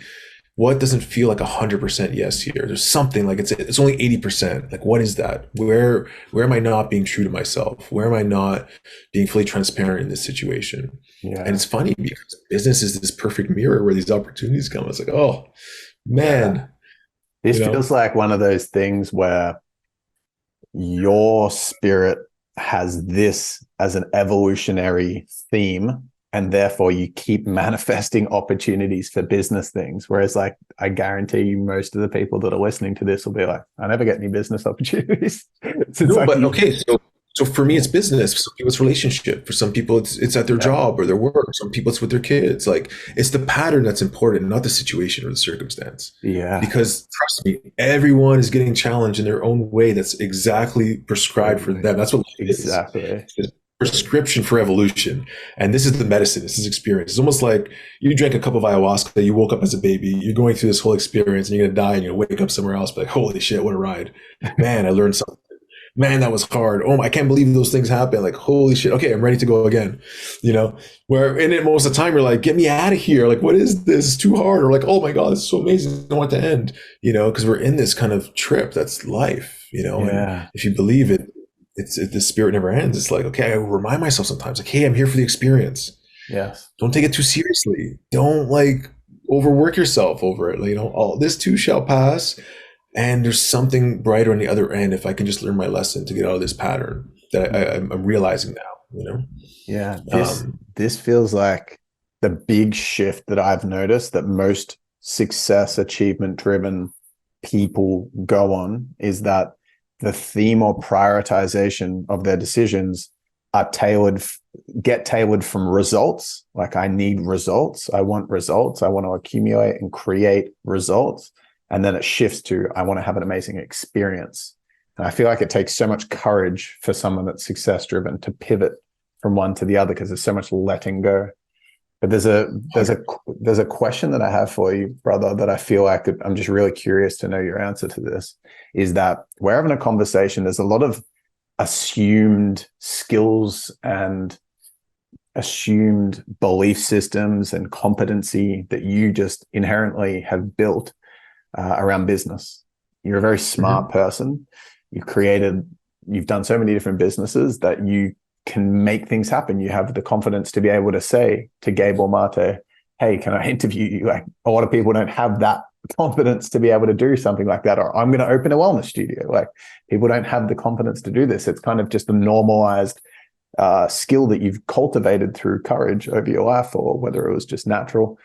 what doesn't feel like 100% yes here. There's something like it's only 80%. Like what is that? Where am I not being true to myself? Where am I not being fully transparent in this situation? And Yeah. it's funny because business is this perfect mirror where these opportunities come. It's like, oh Yeah. man, This you know. feels like one of those things where your spirit has this as an evolutionary theme, and therefore you keep manifesting opportunities for business things. Whereas, like, I guarantee you, most of the people that are listening to this will be like, I never get any business opportunities. It's No, like, but okay, so for me it's business. For some people it's relationship. For some people it's at their yeah, job or their work. Some people it's with their kids. Like it's the pattern that's important, not the situation or the circumstance. yeah, Because trust me, everyone is getting challenged in their own way that's exactly prescribed for totally, them. That's what life is. exactly. It's a prescription for evolution. And this is the medicine, this is experience. It's almost like you drank a cup of ayahuasca, you woke up as a baby, you're going through this whole experience and you're gonna die and you're gonna wake up somewhere else, but like, holy shit, what a ride. Man, I learned something. Man, that was hard. Oh, I can't believe those things happen. Like, holy shit. Okay, I'm ready to go again. You know, where in it most of the time you're like, get me out of here. Like, what is this? It's too hard. Or like, oh my God, this is so amazing. I don't want it to end. Because we're in this kind of trip that's life. And Yeah, if you believe it, the spirit never ends. It's like, okay, I remind myself sometimes, like, hey, I'm here for the experience. yes, Don't take it too seriously. Don't like overwork yourself over it. All this too shall pass. And there's something brighter on the other end if I can just learn my lesson to get out of this pattern that I'm realizing now. yeah. This Um, this feels like the big shift that I've noticed that most success achievement driven people go on is that the theme or prioritization of their decisions are get tailored from results. Like I need results. I want results. I want to accumulate and create results. And then it shifts to, I want to have an amazing experience. And I feel like it takes so much courage for someone that's success driven to pivot from one to the other, because there's so much letting go. But there's a question that I have for you, brother, that I feel like I'm just really curious to know your answer to this, is that we're having a conversation. There's a lot of assumed skills and assumed belief systems and competency that you just inherently have built around business. You're a very smart person. You've done so many different businesses that you can make things happen. You have the confidence to be able to say to Gabe or Mate, hey, can I interview you? Like, a lot of people don't have that confidence to be able to do something like that. Or I'm going to open a wellness studio. Like, people don't have the confidence to do this. It's kind of just a normalized skill that you've cultivated through courage over your life, or whether it was just natural.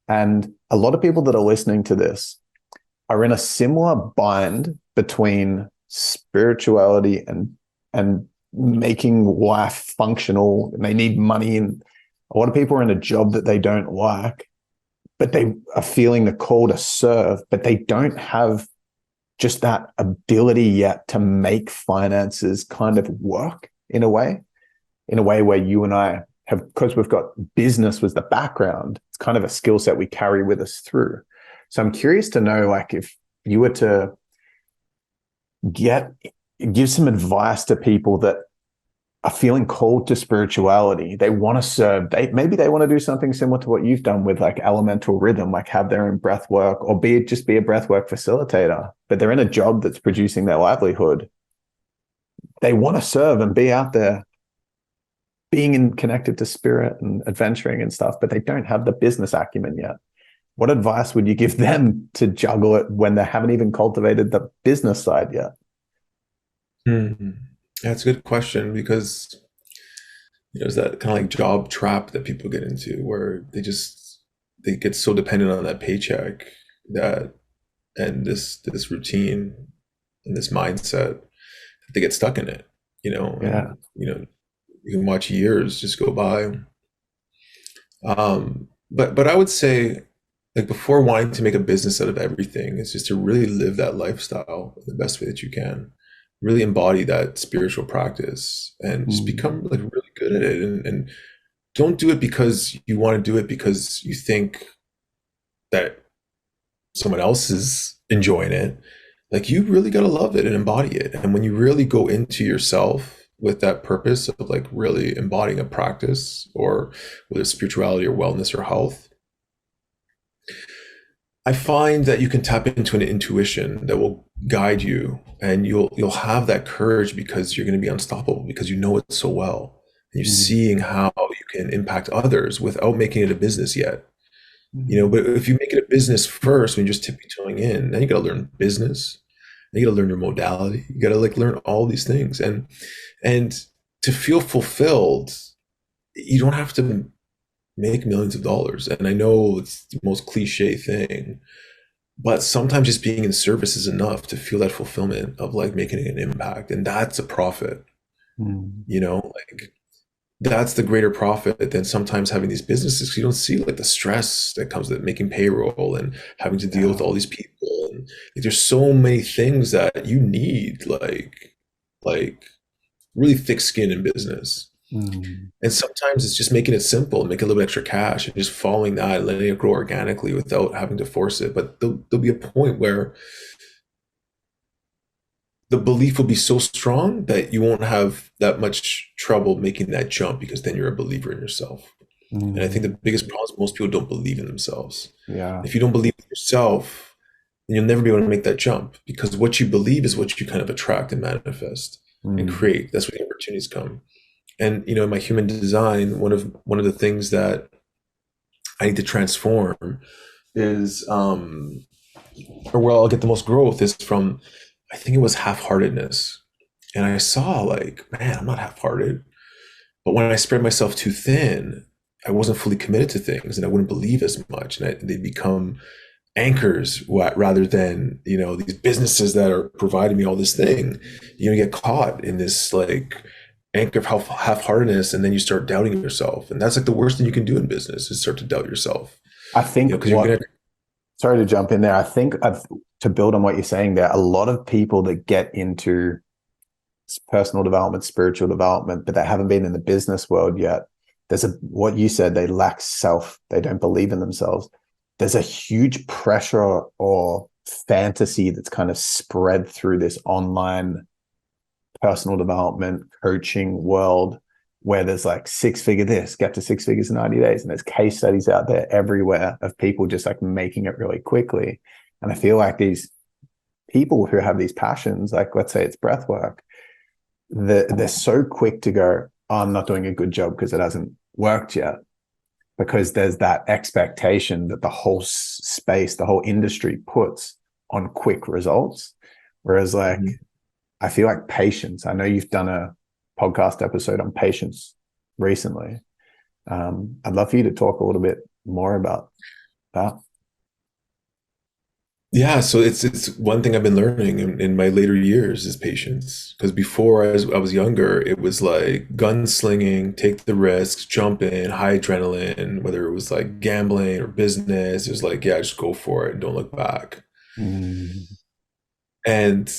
And a lot of people that are listening to this are in a similar bind between spirituality and making life functional. And they need money, and a lot of people are in a job that they don't like, but they are feeling the call to serve, but they don't have just that ability yet to make finances kind of work in a way where you and I have, because we've got business was the background, it's kind of a skill set we carry with us through. So I'm curious to know, like, if you were to give some advice to people that are feeling called to spirituality, they want to serve, maybe they want to do something similar to what you've done with like Elemental Rhythm, like have their own breath work, or just be a breath work facilitator, but they're in a job that's producing their livelihood. They want to serve and be out there being connected to spirit and adventuring and stuff, but they don't have the business acumen yet. What advice would you give them to juggle it when they haven't even cultivated the business side yet? That's a good question, because there's that kind of like job trap that people get into, where they get so dependent on that paycheck and this routine and this mindset that they get stuck in it. Yeah. You can watch years just go by. But I would say, like, before wanting to make a business out of everything, it's just to really live that lifestyle the best way that you can. Really embody that spiritual practice and just become like really good at it. And don't do it because you want to do it because you think that someone else is enjoying it. Like, you really got to love it and embody it. And when you really go into yourself with that purpose of like really embodying a practice, or whether it's spirituality or wellness or health, I find that you can tap into an intuition that will guide you, and you'll have that courage because you're going to be unstoppable, because you know it so well. And you're seeing how you can impact others without making it a business yet. But if you make it a business first, when you're just tippy-toeing in, then you got to learn business. Then you got to learn your modality. You got to like learn all these things, and to feel fulfilled, you don't have to make millions of dollars. And I know it's the most cliche thing, but sometimes just being in service is enough to feel that fulfillment of like making an impact, and that's a profit. Like, that's the greater profit than sometimes having these businesses. You don't see like the stress that comes with making payroll and having to deal with all these people, and like, there's so many things that you need, like really thick skin in business. And sometimes it's just making it simple and make a little extra cash and just following that and letting it grow organically without having to force it. But there'll be a point where the belief will be so strong that you won't have that much trouble making that jump, because then you're a believer in yourself. And I think the biggest problem is most people don't believe in themselves. Yeah. If you don't believe in yourself, then you'll never be able to make that jump, because what you believe is what you kind of attract and manifest and create. That's where the opportunities come. And in my human design, one of the things that I need to transform is, or where I'll get the most growth, is from, I think it was half-heartedness. And I saw like, man, I'm not half-hearted. But when I spread myself too thin, I wasn't fully committed to things, and I wouldn't believe as much. And they become anchors rather than, these businesses that are providing me all this thing. You get caught in this like anchor of half-heartedness, and then you start doubting yourself. And that's like the worst thing you can do in business, is start to doubt yourself. I think Because you're gonna. sorry to jump in there. I think to build on what you're saying there, a lot of people that get into personal development, spiritual development, but they haven't been in the business world yet. What you said, they lack self. They don't believe in themselves. There's a huge pressure or fantasy that's kind of spread through this online personal development coaching world, where there's like 6-figure this, get to 6 figures in 90 days. And there's case studies out there everywhere of people just like making it really quickly. And I feel like these people who have these passions, like let's say it's breath work, they're so quick to go, oh, I'm not doing a good job because it hasn't worked yet. Because there's that expectation that the whole space, the whole industry puts on quick results. Whereas like, I feel like patience, I know you've done a podcast episode on patience recently. I'd love for you to talk a little bit more about that. Yeah, so it's one thing I've been learning in my later years is patience. Because before I was younger, it was like gunslinging, take the risks, jump in, high adrenaline, whether it was like gambling or business, it was like, yeah, just go for it and don't look back. Mm. And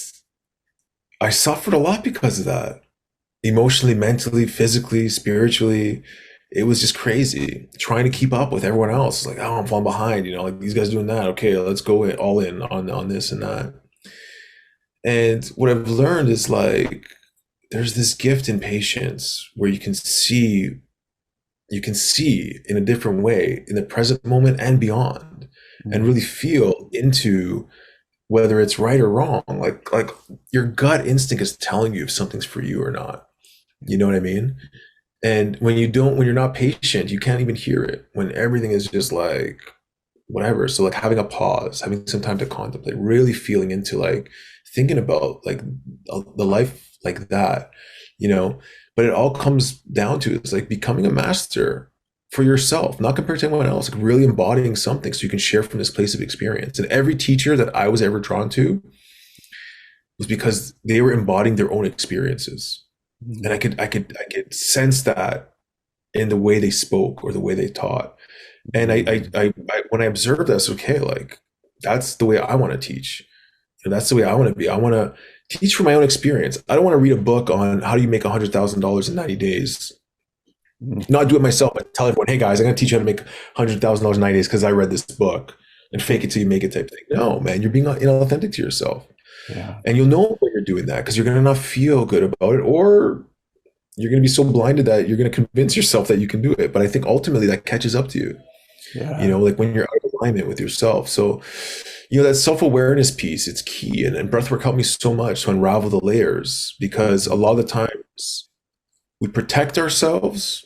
I suffered a lot because of that. Emotionally, mentally, physically, spiritually. It was just crazy trying to keep up with everyone else. It's like, oh, I'm falling behind, like these guys doing that. Okay, let's go all in on this and that. And what I've learned is like there's this gift in patience where you can see in a different way in the present moment and beyond, and really feel into whether it's right or wrong. Like your gut instinct is telling you if something's for you or not. You know what I mean? And when you're not patient, you can't even hear it when everything is just like whatever. So like having a pause, having some time to contemplate, really feeling into like thinking about like the life like that, you know. But it all comes down to it's like becoming a master for yourself, not compared to anyone else, like really embodying something so you can share from this place of experience. And every teacher that I was ever drawn to was because they were embodying their own experiences. And I could sense that in the way they spoke or the way they taught. And I when I observed this, okay, like that's the way I want to teach. That's the way I want to be. I want to teach from my own experience. I don't want to read a book on how do you make $100,000 in 90 days. Not do it myself, but tell everyone, hey guys, I'm going to teach you how to make $100,000 in 90 days because I read this book, and fake it till you make it type thing. No, man, you're being inauthentic to yourself. Yeah. And you'll know when you're doing that because you're going to not feel good about it, or you're going to be so blinded that you're going to convince yourself that you can do it. But I think ultimately that catches up to you, like when you're out of alignment with yourself. So, that self-awareness piece, it's key. And breathwork helped me so much to unravel the layers, because a lot of the times we protect ourselves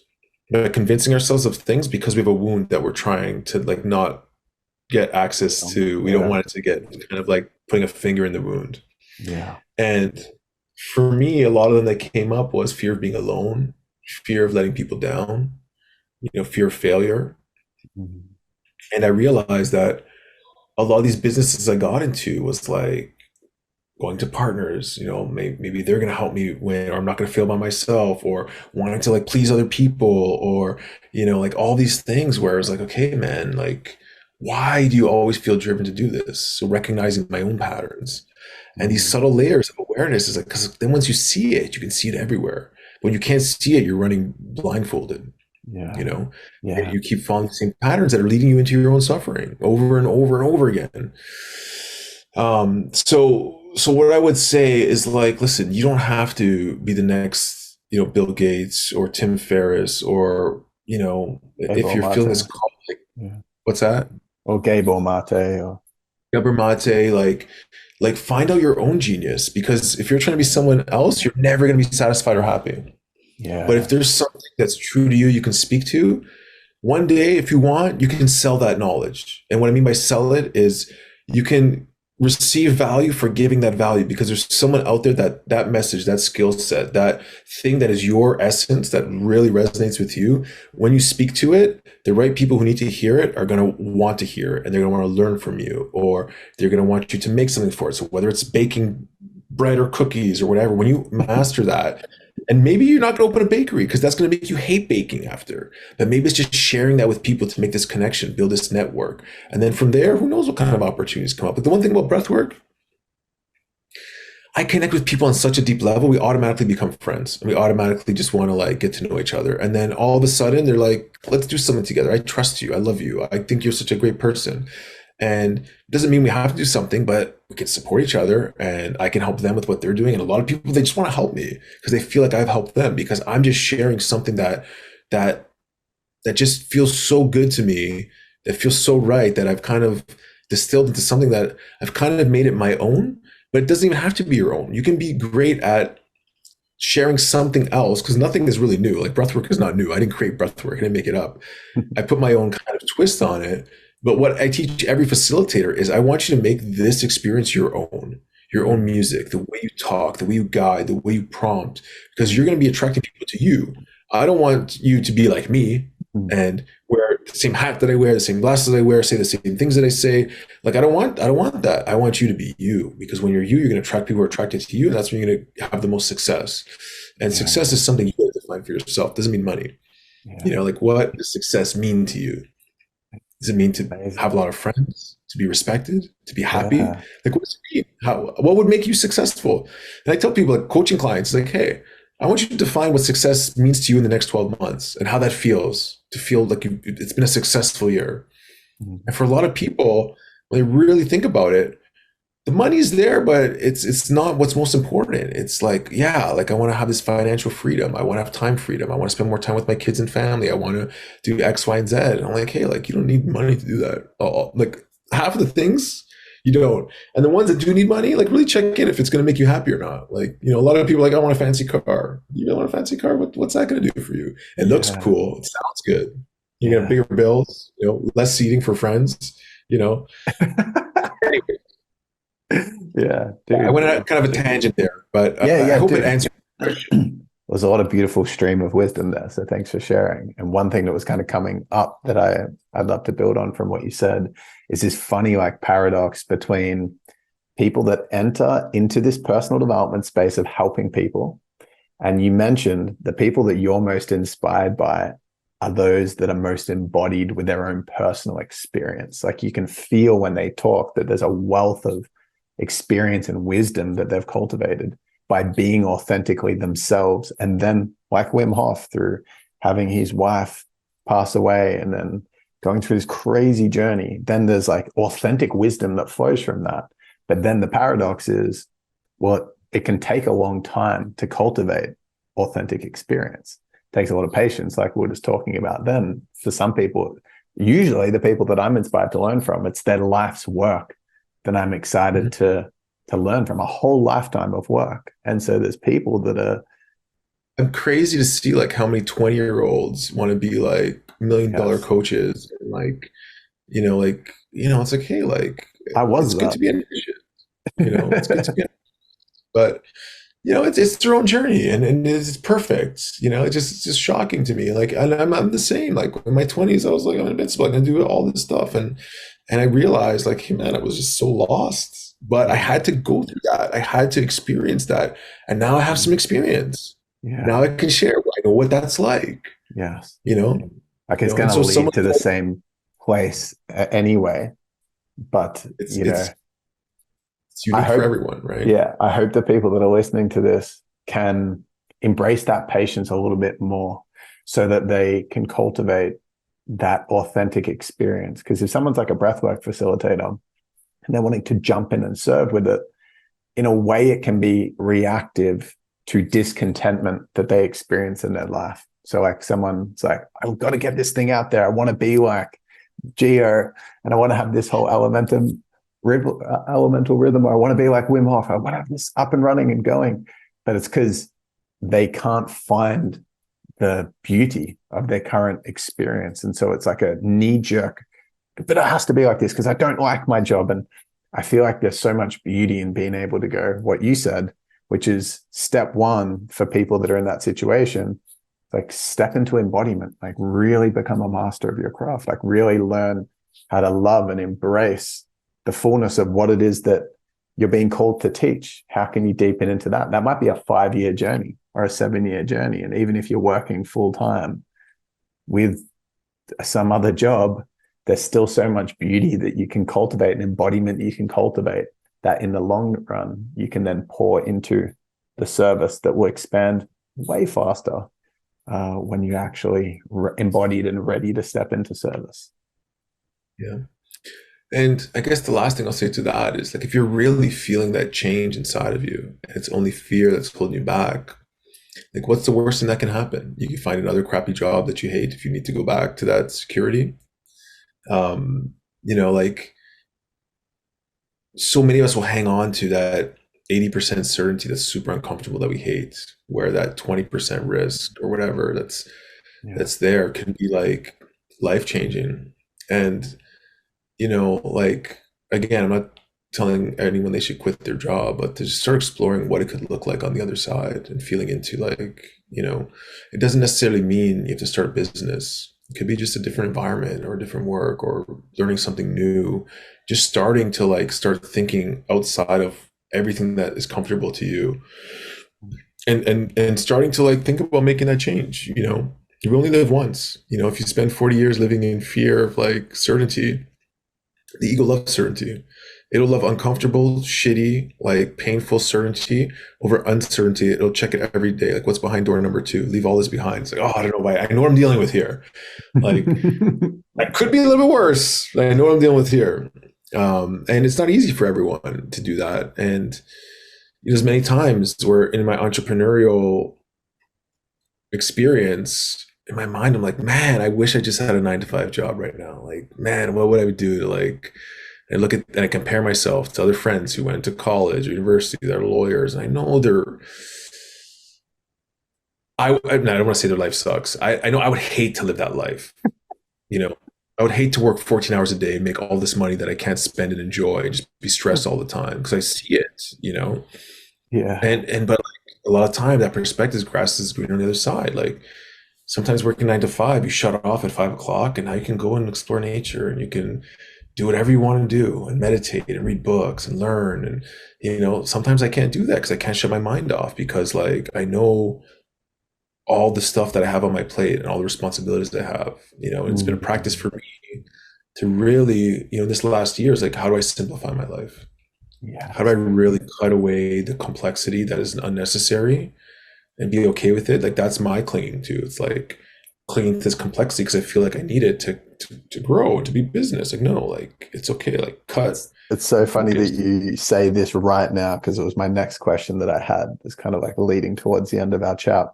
by convincing ourselves of things because we have a wound that we're trying to like not get access to. We don't want it to get kind of like putting a finger in the wound. Yeah. And for me, a lot of them that came up was fear of being alone, fear of letting people down, fear of failure. Mm-hmm. And I realized that a lot of these businesses I got into was like going to partners, maybe they're going to help me win, or I'm not going to fail by myself, or wanting to like please other people, or, like all these things where it's like, okay, man, like, why do you always feel driven to do this? So recognizing my own patterns and these subtle layers of awareness is like, because then once you see it, you can see it everywhere. When you can't see it, you're running blindfolded. You keep following the same patterns that are leading you into your own suffering over and over and over again. So what I would say is like, listen, you don't have to be the next, Bill Gates or Tim Ferriss, or, if you're feeling this conflict, what's that? Or Gabor Mate, or Gabor Mate, like find out your own genius, because if you're trying to be someone else, you're never going to be satisfied or happy. Yeah. But if there's something that's true to you, you can speak to, one day, if you want, you can sell that knowledge. And what I mean by sell it is you can receive value for giving that value, because there's someone out there that message, that skill set, that thing that is your essence that really resonates with you. When you speak to it, the right people who need to hear it are going to want to hear it, and they're going to want to learn from you, or they're going to want you to make something for it. So whether it's baking bread or cookies or whatever, when you master that, And maybe you're not going to open a bakery because that's going to make you hate baking after. But maybe it's just sharing that with people to make this connection, build this network. And then from there, who knows what kind of opportunities come up. But the one thing about breath work, I connect with people on such a deep level, we automatically become friends. And we automatically just want to like get to know each other. And then all of a sudden they're like, let's do something together. I trust you. I love you. I think you're such a great person. And it doesn't mean we have to do something, but we can support each other and I can help them with what they're doing. And a lot of people, they just want to help me because they feel like I've helped them because I'm just sharing something that that just feels so good to me, that feels so right, that I've kind of distilled into something that I've kind of made it my own, but it doesn't even have to be your own. You can be great at sharing something else because nothing is really new. Like breathwork is not new. I didn't create breathwork. I didn't make it up. I put my own kind of twist on it. But what I teach every facilitator is I want you to make this experience your own music, the way you talk, the way you guide, the way you prompt, because you're going to be attracting people to you. I don't want you to be like me and wear the same hat that I wear, the same glasses I wear, say the same things that I say. Like I don't want that. I want you to be you because when you're going to attract people who are attracted to you, and that's when you're going to have the most success. And success is something you have to define for yourself. It doesn't mean money. Like what does success mean to you? Does it mean to have a lot of friends, to be respected, to be happy? Like, what does it mean? What would make you successful? And I tell people, like coaching clients, like, hey, I want you to define what success means to you in the next 12 months and how that feels to feel like it's been a successful year. And for a lot of people, when they really think about it, the money's there, but it's not what's most important. It's like, yeah, like I want to have this financial freedom. I want to have time freedom. I want to spend more time with my kids and family. I want to do X, Y, and Z. And I'm like, hey, like you don't need money to do that. Like half of the things you don't. And the ones that do need money, like really check in if it's going to make you happy or not. Like, a lot of people are like, I want a fancy car. You don't want a fancy car? What's that going to do for you? It looks cool. It sounds good. You get bigger bills, less seating for friends, Anyway. Yeah, dude. I went on kind of a tangent there, but I hope it answered your question. There's a lot of beautiful stream of wisdom there, so thanks for sharing. And one thing that was kind of coming up that I'd love to build on from what you said is this funny like paradox between people that enter into this personal development space of helping people. And you mentioned the people that you're most inspired by are those that are most embodied with their own personal experience. Like you can feel when they talk that there's a wealth of experience and wisdom that they've cultivated by being authentically themselves. And then like Wim Hof, through having his wife pass away and then going through this crazy journey, then there's like authentic wisdom that flows from that. But then the paradox is, well, it can take a long time to cultivate authentic experience. It takes a lot of patience, like we were just talking about then. For some people, usually the people that I'm inspired to learn from, it's their life's work that I'm excited to learn from, a whole lifetime of work. And so there's people that are... I'm crazy to see like how many 20-year-olds want to be like $1 million coaches. And like, it's like, hey, like it's good to be ambitious. It's good to be ambitious. But it's their own journey and it's perfect. It's just shocking to me. Like, and I'm the same. Like in my 20s, I was like, I'm invincible. I'm gonna do all this stuff. And I realized like, hey man, I was just so lost. But I had to go through that. I had to experience that. And now I have some experience. Now I can share. I know what that's like. Yes. Like it's gonna lead to the same place anyway. But it's unique for everyone, right? Yeah. I hope the people that are listening to this can embrace that patience a little bit more so that they can cultivate that authentic experience. Because if someone's like a breathwork facilitator and they're wanting to jump in and serve with it, in a way, it can be reactive to discontentment that they experience in their life. So like someone's like, I've got to get this thing out there. I want to be like Gio and I want to have this whole elemental rhythm, or I want to be like Wim Hof. I want to have this up and running and going. But it's because they can't find the beauty of their current experience. And so it's like a knee jerk, but it has to be like this because I don't like my job. And I feel like there's so much beauty in being able to go, what you said, which is step one for people that are in that situation, like step into embodiment, like really become a master of your craft, like really learn how to love and embrace the fullness of what it is that you're being called to teach. How can you deepen into that? That might be a 5-year journey. or a 7-year journey. And even if you're working full time with some other job, there's still so much beauty that you can cultivate, an embodiment you can cultivate, that in the long run, you can then pour into the service that will expand way faster when you're actually embodied and ready to step into service. Yeah. And I guess the last thing I'll say to that is like, if you're really feeling that change inside of you and it's only fear that's holding you back, like what's the worst thing that can happen? You can find another crappy job that you hate if you need to go back to that security. Like so many of us will hang on to that 80% certainty that's super uncomfortable that we hate, where that 20% risk or whatever that's there can be like life changing. And like again, I'm not telling anyone they should quit their job, but to just start exploring what it could look like on the other side and feeling into like, it doesn't necessarily mean you have to start a business. It could be just a different environment or a different work or learning something new, just starting to like start thinking outside of everything that is comfortable to you and starting to like think about making that change. You only live once. If you spend 40 years living in fear of like certainty, the ego loves certainty. It'll love uncomfortable, shitty, like painful certainty over uncertainty. It'll check it every day. Like, what's behind door number 2? Leave all this behind. It's like, oh, I don't know why. I know what I'm dealing with here. Like, I could be a little bit worse, but I know what I'm dealing with here. And it's not easy for everyone to do that. And there's many times where in my entrepreneurial experience, in my mind, I'm like, man, I wish I just had a 9-to-5 job right now. Like, man, what would I do to like, and look at, and I compare myself to other friends who went to college or university that are lawyers. And I know I don't want to say their life sucks. I know I would hate to live that life. I would hate to work 14 hours a day and make all this money that I can't spend and enjoy and just be stressed all the time because I see it, Yeah. But like, a lot of time that perspective grass is green on the other side. Like, sometimes working 9 to 5, you shut off at 5 o'clock, and now you can go and explore nature, and you can do whatever you want to do, and meditate, and read books, and learn. And sometimes I can't do that because I can't shut my mind off because, like, I know all the stuff that I have on my plate and all the responsibilities I have. It's been a practice for me to really, this last year is like, how do I simplify my life? Yeah. How do I really cut away the complexity that is unnecessary? And be okay with it. Like, that's my clinging to. It's like clinging to this complexity because I feel like I need it to grow and to be business. Like, no, like it's okay. Like, cut. It's so funny that you say this right now because it was my next question that I had. It's kind of like leading towards the end of our chat,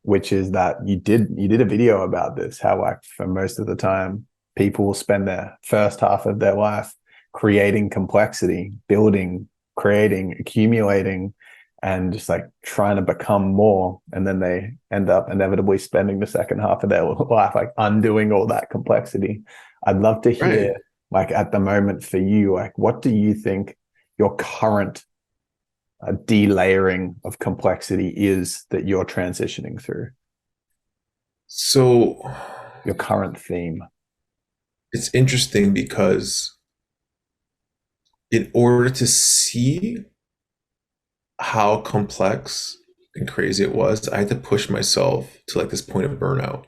which is that you did a video about this. How like for most of the time, people will spend their first half of their life creating complexity, building, creating, accumulating, and just like trying to become more. And then they end up inevitably spending the second half of their life like undoing all that complexity. I'd love to hear, Right. like at the moment for you, like what do you think your current delayering of complexity is that you're transitioning through? So Your current theme. it's interesting because in order to see how complex and crazy it was, I had to push myself to like this point of burnout.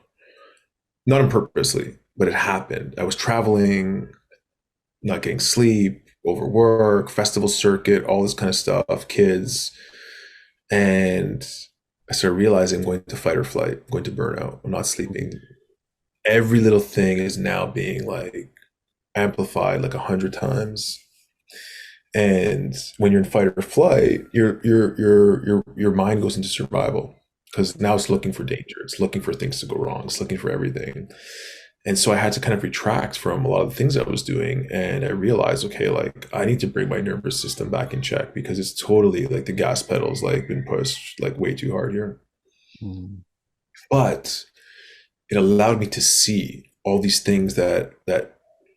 Not on purposely, but it happened. I was traveling, not getting sleep, overwork, festival circuit, all this kind of stuff, kids. And I started realizing I'm going to fight or flight, I'm going to burnout, I'm not sleeping. Every little thing is now being like amplified like 100 times. And when you're in fight or flight, your mind goes into survival because now it's looking for danger. It's looking for things to go wrong. It's looking for everything. And so I had to kind of retract from a lot of the things I was doing. And I realized, okay, like I need to bring my nervous system back in check because it's totally like the gas pedals like been pushed like way too hard here. Mm. But it allowed me to see all these things that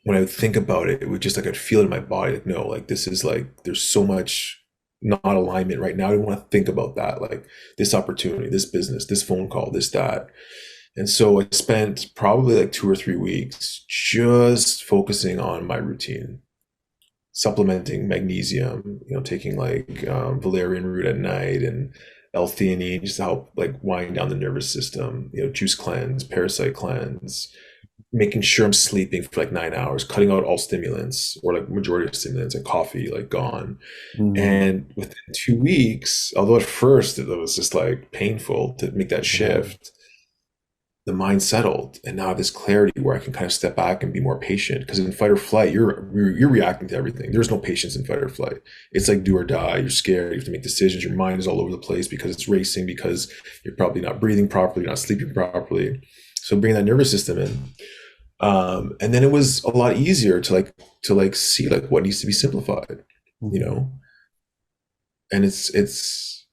when I would think about it, it would just like I'd feel it in my body, like, no, like this is like there's so much not alignment right now. I don't want to think about that, like this opportunity, this business, this phone call, this, that. And so I spent probably like 2 or 3 weeks just focusing on my routine, supplementing magnesium, taking like valerian root at night and L-theanine just to help like wind down the nervous system, juice cleanse, parasite cleanse, making sure I'm sleeping for like 9 hours, cutting out all stimulants or like majority of stimulants, like coffee, like gone. Mm. And within 2 weeks, although at first it was just like painful to make that Yeah. shift, the mind settled, and now I have this clarity where I can kind of step back and be more patient. Because in fight or flight, you're reacting to everything. There's no patience in fight or flight. It's like do or die. You're scared. You have to make decisions. Your mind is all over the place because it's racing. Because you're probably not breathing properly, you're not sleeping properly. So bring that nervous system in, and then it was a lot easier to see like what needs to be simplified, you Mhm. know. And it's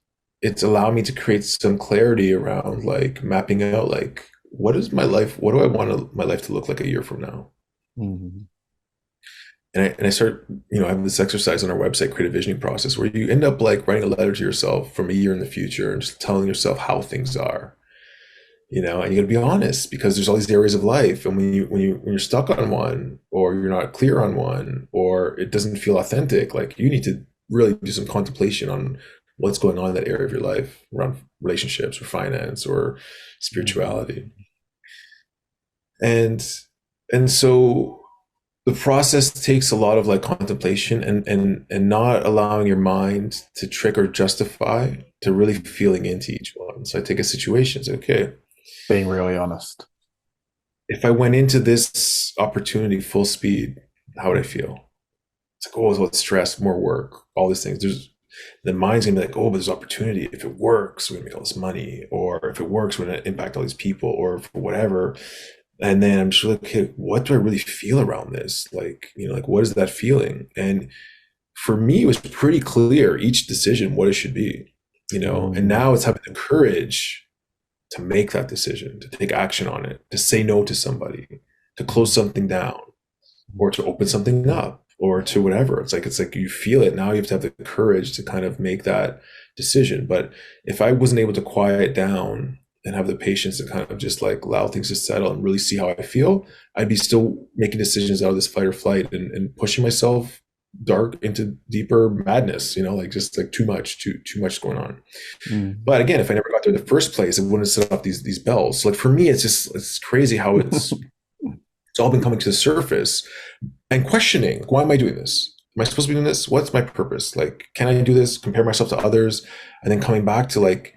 allowed me to create some clarity around like mapping out like what is my life, what do I want my life to look like a year from now. Mhm. And I start, I have this exercise on our website, create a visioning process, where you end up like writing a letter to yourself from a year in the future and just telling yourself how things are, and you got to be honest because there's all these areas of life, and when you're stuck on one, or you're not clear on one, or it doesn't feel authentic, like you need to really do some contemplation on what's going on in that area of your life around relationships or finance or Mhm. spirituality. And and so the process takes a lot of like contemplation and not allowing your mind to trick or justify, to really feeling into each one. So I take a situation, say, okay, Being really honest. if I went into this opportunity full speed, how would I feel? It's like, oh, it's stress, more work, all these things. The mind's gonna be like, oh, but there's opportunity. If it works, we're gonna make all this money, or if it works, we're gonna impact all these people, or whatever. And then I'm just like, okay, what do I really feel around this? Like, like what is that feeling? And for me, it was pretty clear each decision what it should be, and Mm. now it's having the courage to make that decision, to take action on it, to say no to somebody, to close Mm. something down, or to open something up, or to whatever. It's like you feel it now. You have to have the courage to kind of make that decision. But if I wasn't able to quiet down and have the patience to kind of just like allow things to settle and really see how I feel, I'd be still making decisions out of this fight or flight, and pushing myself dark into deeper madness, like just like too much going on. Mm. But again, if I never got there in the first place, it wouldn't set off these bells. So like for me, it's crazy how it's all been coming to the surface, and questioning, why am I doing this? Am I supposed to be doing this? What's my purpose? Like, can I do this? Compare myself to others, and then coming back to like,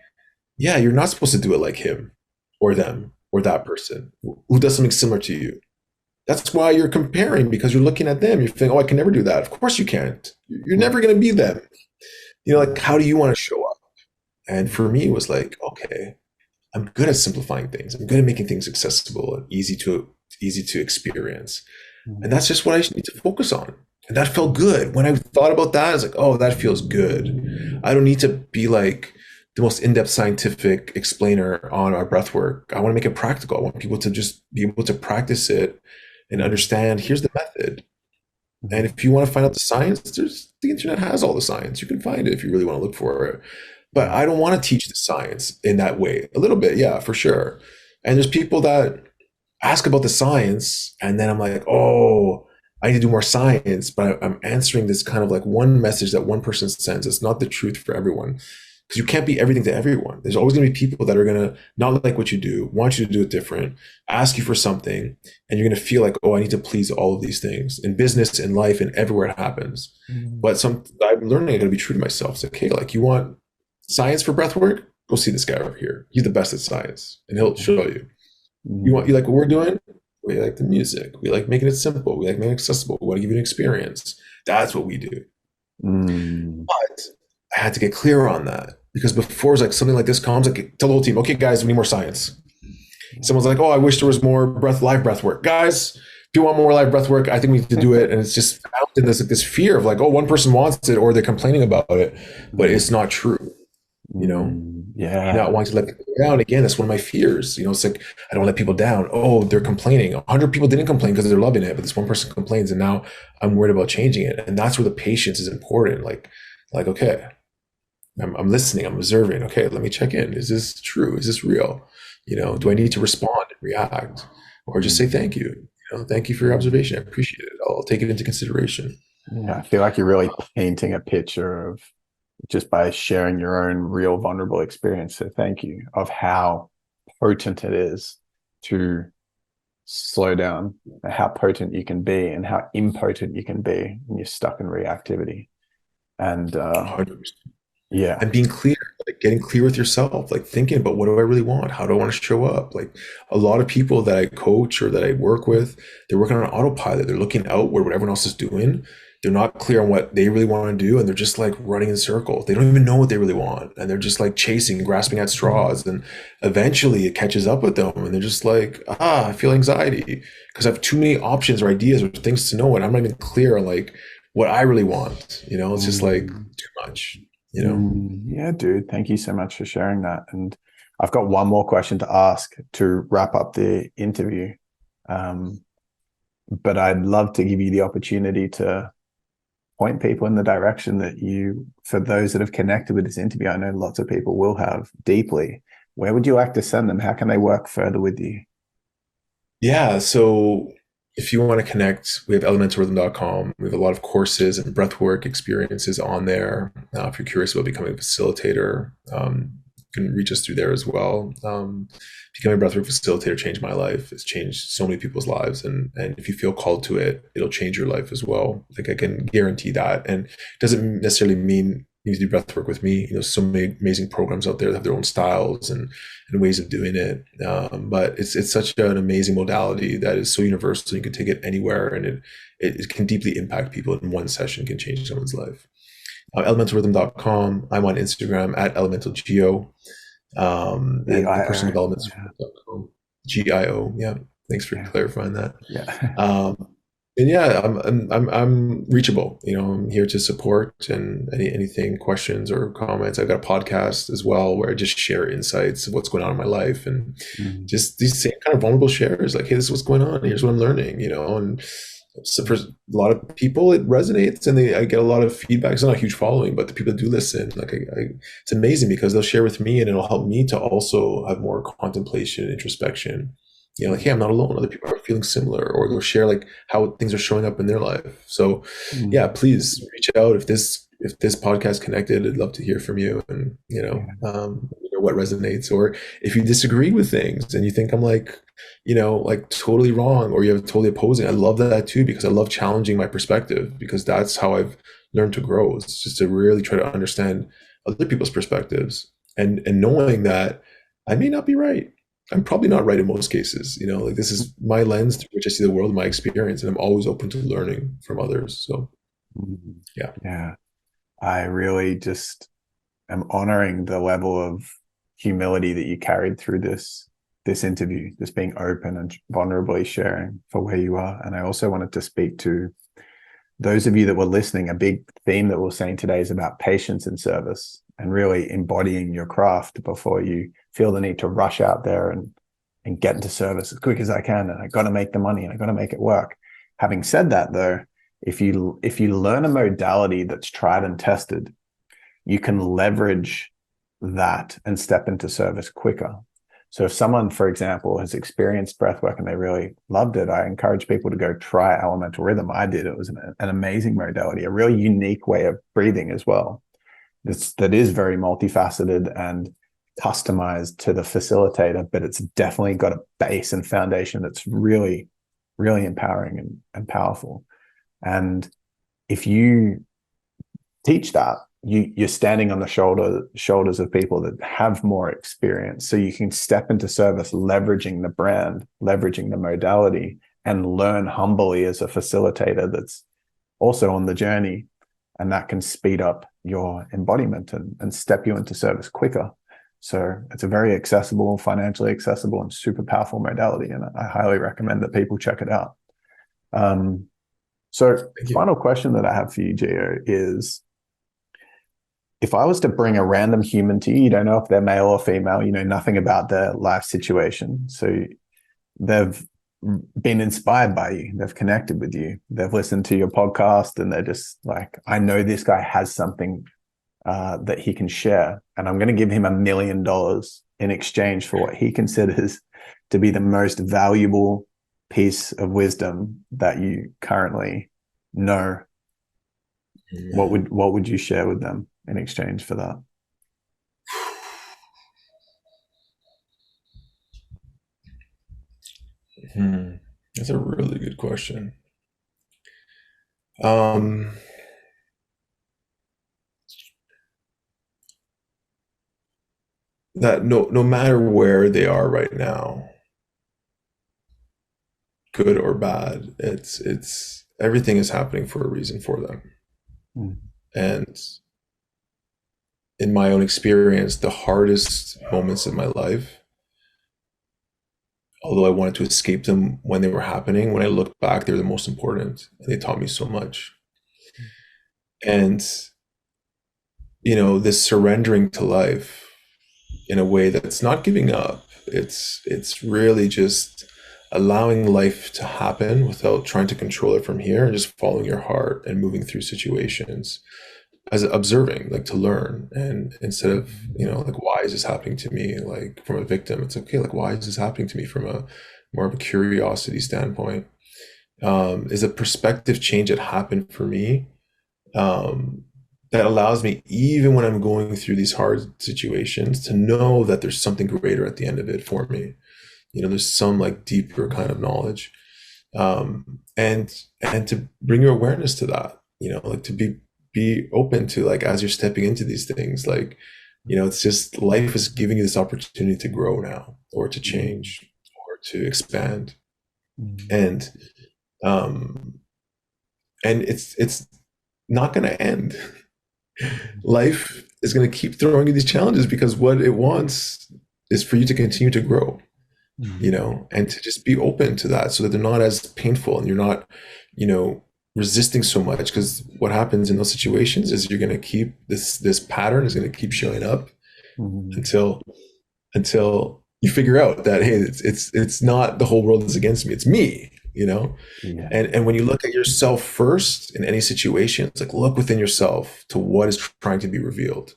yeah, you're not supposed to do it like him or them or that person who does something similar to you. That's why you're comparing, because you're looking at them. You're thinking, oh, I can never do that. Of course you can't. You're never going to be them. Like, how do you want to show up? And for me, it was like, okay, I'm good at simplifying things. I'm good at making things accessible and easy to experience. And Mm. that's just what I need to focus on. And that felt good. When I thought about that, I was like, oh, that feels good. I don't need to be like the most in-depth scientific explainer on our breath work. I want to make it practical. I want people to just be able to practice it and understand, here's the method. And Mm. if you want to find out the science, the internet has all the science. You can find it if you really want to look for it. But Mm. I don't want to teach the science in that way. A little bit, yeah, for sure. And there's people that ask about the science, and then I'm like, oh, I need to do more science, but I'm answering this kind of like one message that one person sends. It's not the truth for everyone, because you can't be everything to everyone. There's always going to be people that are going to not like what you do, want you to do it different, ask you for something, and you're going to feel like, oh, I need to please all of these things in business, in life, and everywhere it happens. Mm. But I'm learning, I got to be true to myself. It's like, hey, like you want science for breath work? Go see this guy over here. He's the best at science, and he'll show you. You like what we're doing? We like the music. We like making it simple. We like making it accessible. We want to give you an experience. That's what we do. Mm. But I had to get clear on that, because before it's like something like this comes, like tell the whole team, okay, guys, we need more science. Someone's like, oh, I wish there was more live breath work. Guys, if you want more live breath work, I think we need to do it. And it's just out in this fear of like, oh, one person wants it or they're complaining about it, but Mm. it's not true, not Yeah. wanting to let people down. Again, that's one of my fears. It's like, I don't let people down. Oh, they're complaining. 100 people didn't complain because they're loving it, but this one person complains, and now I'm worried about changing it. And that's where the patience is important. Like, okay, I'm listening, I'm observing. Okay, let me check in. Is this true? Is this real? Do I need to respond and react, or just say Mm. thank you? Thank you for your observation. I appreciate it. I'll take it into consideration. Yeah, I feel like you're really painting a picture of just by sharing your own real vulnerable experience. So thank you, of how potent it is to slow down, how potent you can be and how impotent you can be when you're stuck in reactivity. And 100%. yeah. And being clear, like getting clear with yourself, like thinking about what do I really want? How do I want to show up? Like a lot of people that I coach or that I work with, they're working on autopilot. They're looking outward, what everyone else is doing. They're not clear on what they really want to do. And they're just like running in circles. They don't even know what they really want. And they're just like chasing and grasping at straws. And eventually it catches up with them. And they're just like, I feel anxiety because I have too many options or ideas or things to know. And I'm not even clear on like what I really want. You know, it's just like too much, you know? Yeah, dude. Thank you so much for sharing that. And I've got one more question to ask to wrap up the interview. But I'd love to give you the opportunity to point people in the direction that you, for those that have connected with this interview, I know lots of people will have deeply. Where would you like to send them? How can they work further with you? Yeah. So if you want to connect, we have elementalrhythm.com. We have a lot of courses and breathwork experiences on there. If you're curious about becoming a facilitator, you can reach us through there as well. Becoming a breathwork facilitator changed my life. It's changed so many people's lives. And if you feel called to it, it'll change your life as well. Like I can guarantee that. And it doesn't necessarily mean you need to do breathwork with me. You know, so many amazing programs out there that have their own styles and ways of doing it. But it's such an amazing modality that is so universal. You can take it anywhere, and it can deeply impact people. In one session can change someone's life. Elementalrhythm.com. I'm on Instagram at Elemental Gio. And the personal development.com. Gio. Yeah. Thanks for clarifying that. Yeah. And yeah, I'm reachable. You know, I'm here to support and anything, questions or comments. I've got a podcast as well where I just share insights of what's going on in my life and just these same kind of vulnerable shares. Like, hey, this is what's going on. Here's what I'm learning. You know, and so for a lot of people, it resonates, and I get a lot of feedback. It's not a huge following, but the people that do listen, like, it's amazing because they'll share with me, and it'll help me to also have more contemplation, introspection. You know, like, hey, I'm not alone. Other people are feeling similar, or they'll share like how things are showing up in their life. So, yeah, please reach out if this podcast connected. I'd love to hear from you, and you know what resonates, or if you disagree with things and you think I'm like, you know, like totally wrong, or you have totally opposing. I love that too, because I love challenging my perspective, because that's how I've learned to grow. It's just to really try to understand other people's perspectives, and knowing that I may not be right. I'm probably not right in most cases. You know, like this is my lens through which I see the world, my experience, and I'm always open to learning from others. So, yeah. Yeah. I really just am honoring the level of humility that you carried through this interview, just being open and vulnerably sharing for where you are. And I also wanted to speak to those of you that were listening. A big theme that we're saying today is about patience and service, and really embodying your craft before you feel the need to rush out there and get into service as quick as I can. And I got to make the money and I got to make it work. Having said that, though, if you learn a modality that's tried and tested, you can leverage that and step into service quicker. So if someone, for example, has experienced breathwork and they really loved it, I encourage people to go try Elemental Rhythm. I did. It was an amazing modality, a really unique way of breathing as well. That is very multifaceted and customized to the facilitator, but it's definitely got a base and foundation that's really, really empowering and powerful. And if you teach that, you're standing on the shoulders of people that have more experience. So you can step into service, leveraging the brand, leveraging the modality, and learn humbly as a facilitator that's also on the journey. And that can speed up your embodiment and step you into service quicker. So it's a very accessible, financially accessible, and super powerful modality. And I highly recommend that people check it out. So final question that I have for you, Gio, is if I was to bring a random human to you, you don't know if they're male or female, you know nothing about their life situation. So they've been inspired by you. They've connected with you. They've listened to your podcast and they're just like, I know this guy has something that he can share. And I'm going to give him $1 million in exchange for what he considers to be the most valuable piece of wisdom that you currently know. What would you share with them? in exchange for that? That's a really good question. Um, that no matter where they are right now, good or bad, it's everything is happening for a reason for them. Mm. And in my own experience, the hardest moments in my life, although I wanted to escape them when they were happening, when I look back, they were the most important, and they taught me so much. And this surrendering to life in a way that's not giving up. It's really just allowing life to happen without trying to control it from here, and just following your heart and moving through situations as observing, like to learn. And instead of, like, why is this happening to me? Like from a victim, it's okay. Like, why is this happening to me from a more of a curiosity standpoint? Is a perspective change that happened for me. That allows me, even when I'm going through these hard situations, to know that there's something greater at the end of it for me. There's some like deeper kind of knowledge, and to bring your awareness to that. Like to be open to, like, as you're stepping into these things, like, it's just life is giving you this opportunity to grow now, or to change, or to expand, and it's not going to end. Life is going to keep throwing you these challenges, because what it wants is for you to continue to grow, and to just be open to that, so that they're not as painful, and you're not, resisting so much. Because what happens in those situations is you're going to keep this pattern is going to keep showing up until you figure out that, hey, it's not the whole world is against me, it's me. And when you look at yourself first in any situation, it's like, look within yourself to what is trying to be revealed,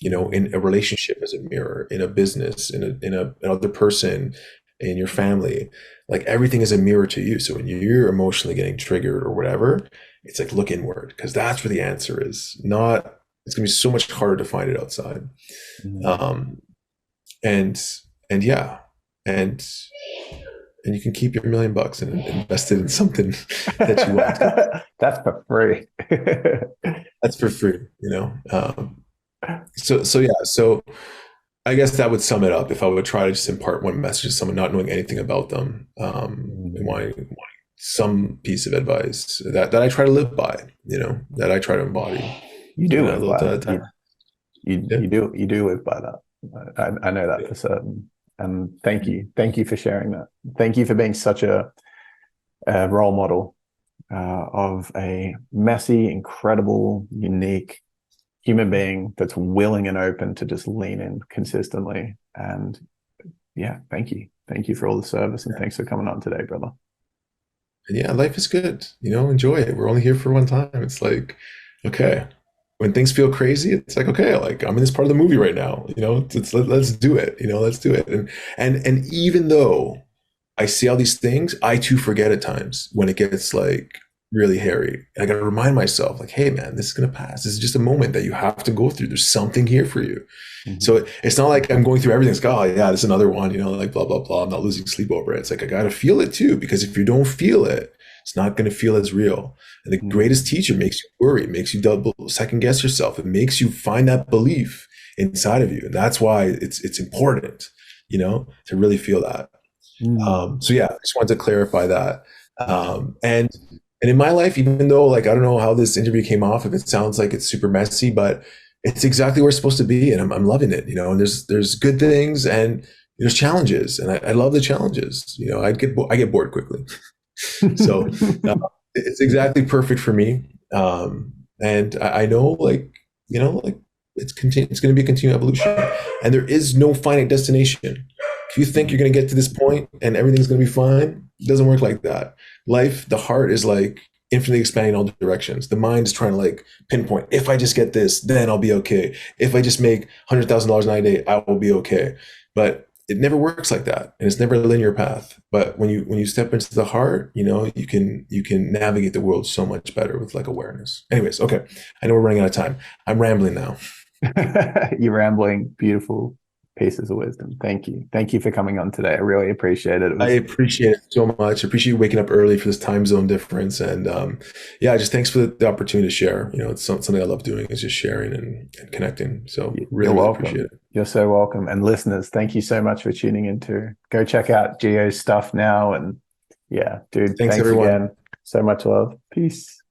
in a relationship as a mirror, in a business, in another person, in your family. Like, everything is a mirror to you. So when you're emotionally getting triggered or whatever, it's like, look inward, because that's where the answer is. Not, it's gonna be so much harder to find it outside. And yeah, and you can keep your $1 million and invest it in something that you want. That's for free. That's for free, So yeah, so I guess that would sum it up if I would try to just impart one message to someone not knowing anything about them, and wanting some piece of advice that I try to live by, that I try to embody. You do live by that. You do live by that. I know that for certain. And thank you for sharing that. Thank you for being such a role model of a messy, incredible, unique human being that's willing and open to just lean in consistently. And yeah, thank you for all the service, and thanks for coming on today, brother. And yeah, life is good. Enjoy it. We're only here for one time. It's like, okay, when things feel crazy, it's like, okay, like, I'm in this part of the movie right now. Let's do it. Let's do it. And even though I see all these things, I too forget at times when it gets like really hairy. And I got to remind myself, like, hey man, this is going to pass. This is just a moment that you have to go through. There's something here for you. So it's not like I'm going through everything. It's like, oh yeah, there's another one, like blah, blah, blah. I'm not losing sleep over it. It's like, I got to feel it too, because if you don't feel it, it's not going to feel as real. And the greatest teacher makes you worry, it makes you double second guess yourself. It makes you find that belief inside of you. And that's why it's important, to really feel that. So yeah, I just wanted to clarify that. And in my life, even though, like, I don't know how this interview came off, if it sounds like it's super messy, but it's exactly where it's supposed to be. And I'm loving it, and there's good things and there's challenges, and I love the challenges. I get bored quickly. So it's exactly perfect for me. And I know, like, like, it's going to be a continued evolution, and there is no finite destination. If you think you're going to get to this point and everything's going to be fine, it doesn't work like that. Life, the heart is like infinitely expanding in all directions. The mind is trying to like pinpoint, if I just get this, then I'll be okay. If I just make $100,000 a day, I will be okay. But it never works like that, and it's never a linear path. But when you step into the heart, you can navigate the world so much better with like awareness. Anyways, okay, I know we're running out of time. I'm rambling now. You're rambling beautiful pieces of wisdom. Thank you. Thank you for coming on today. I really appreciate it. It I was appreciate it so much. I appreciate you waking up early for this time zone difference, and yeah, just thanks for the opportunity to share. It's something I love doing, is just sharing and connecting. So you're really appreciate welcome. it. You're so welcome. And listeners, thank you so much for tuning in too. Go check out Gio's stuff now. And yeah, dude, Thanks, thanks everyone. again. So much love. Peace.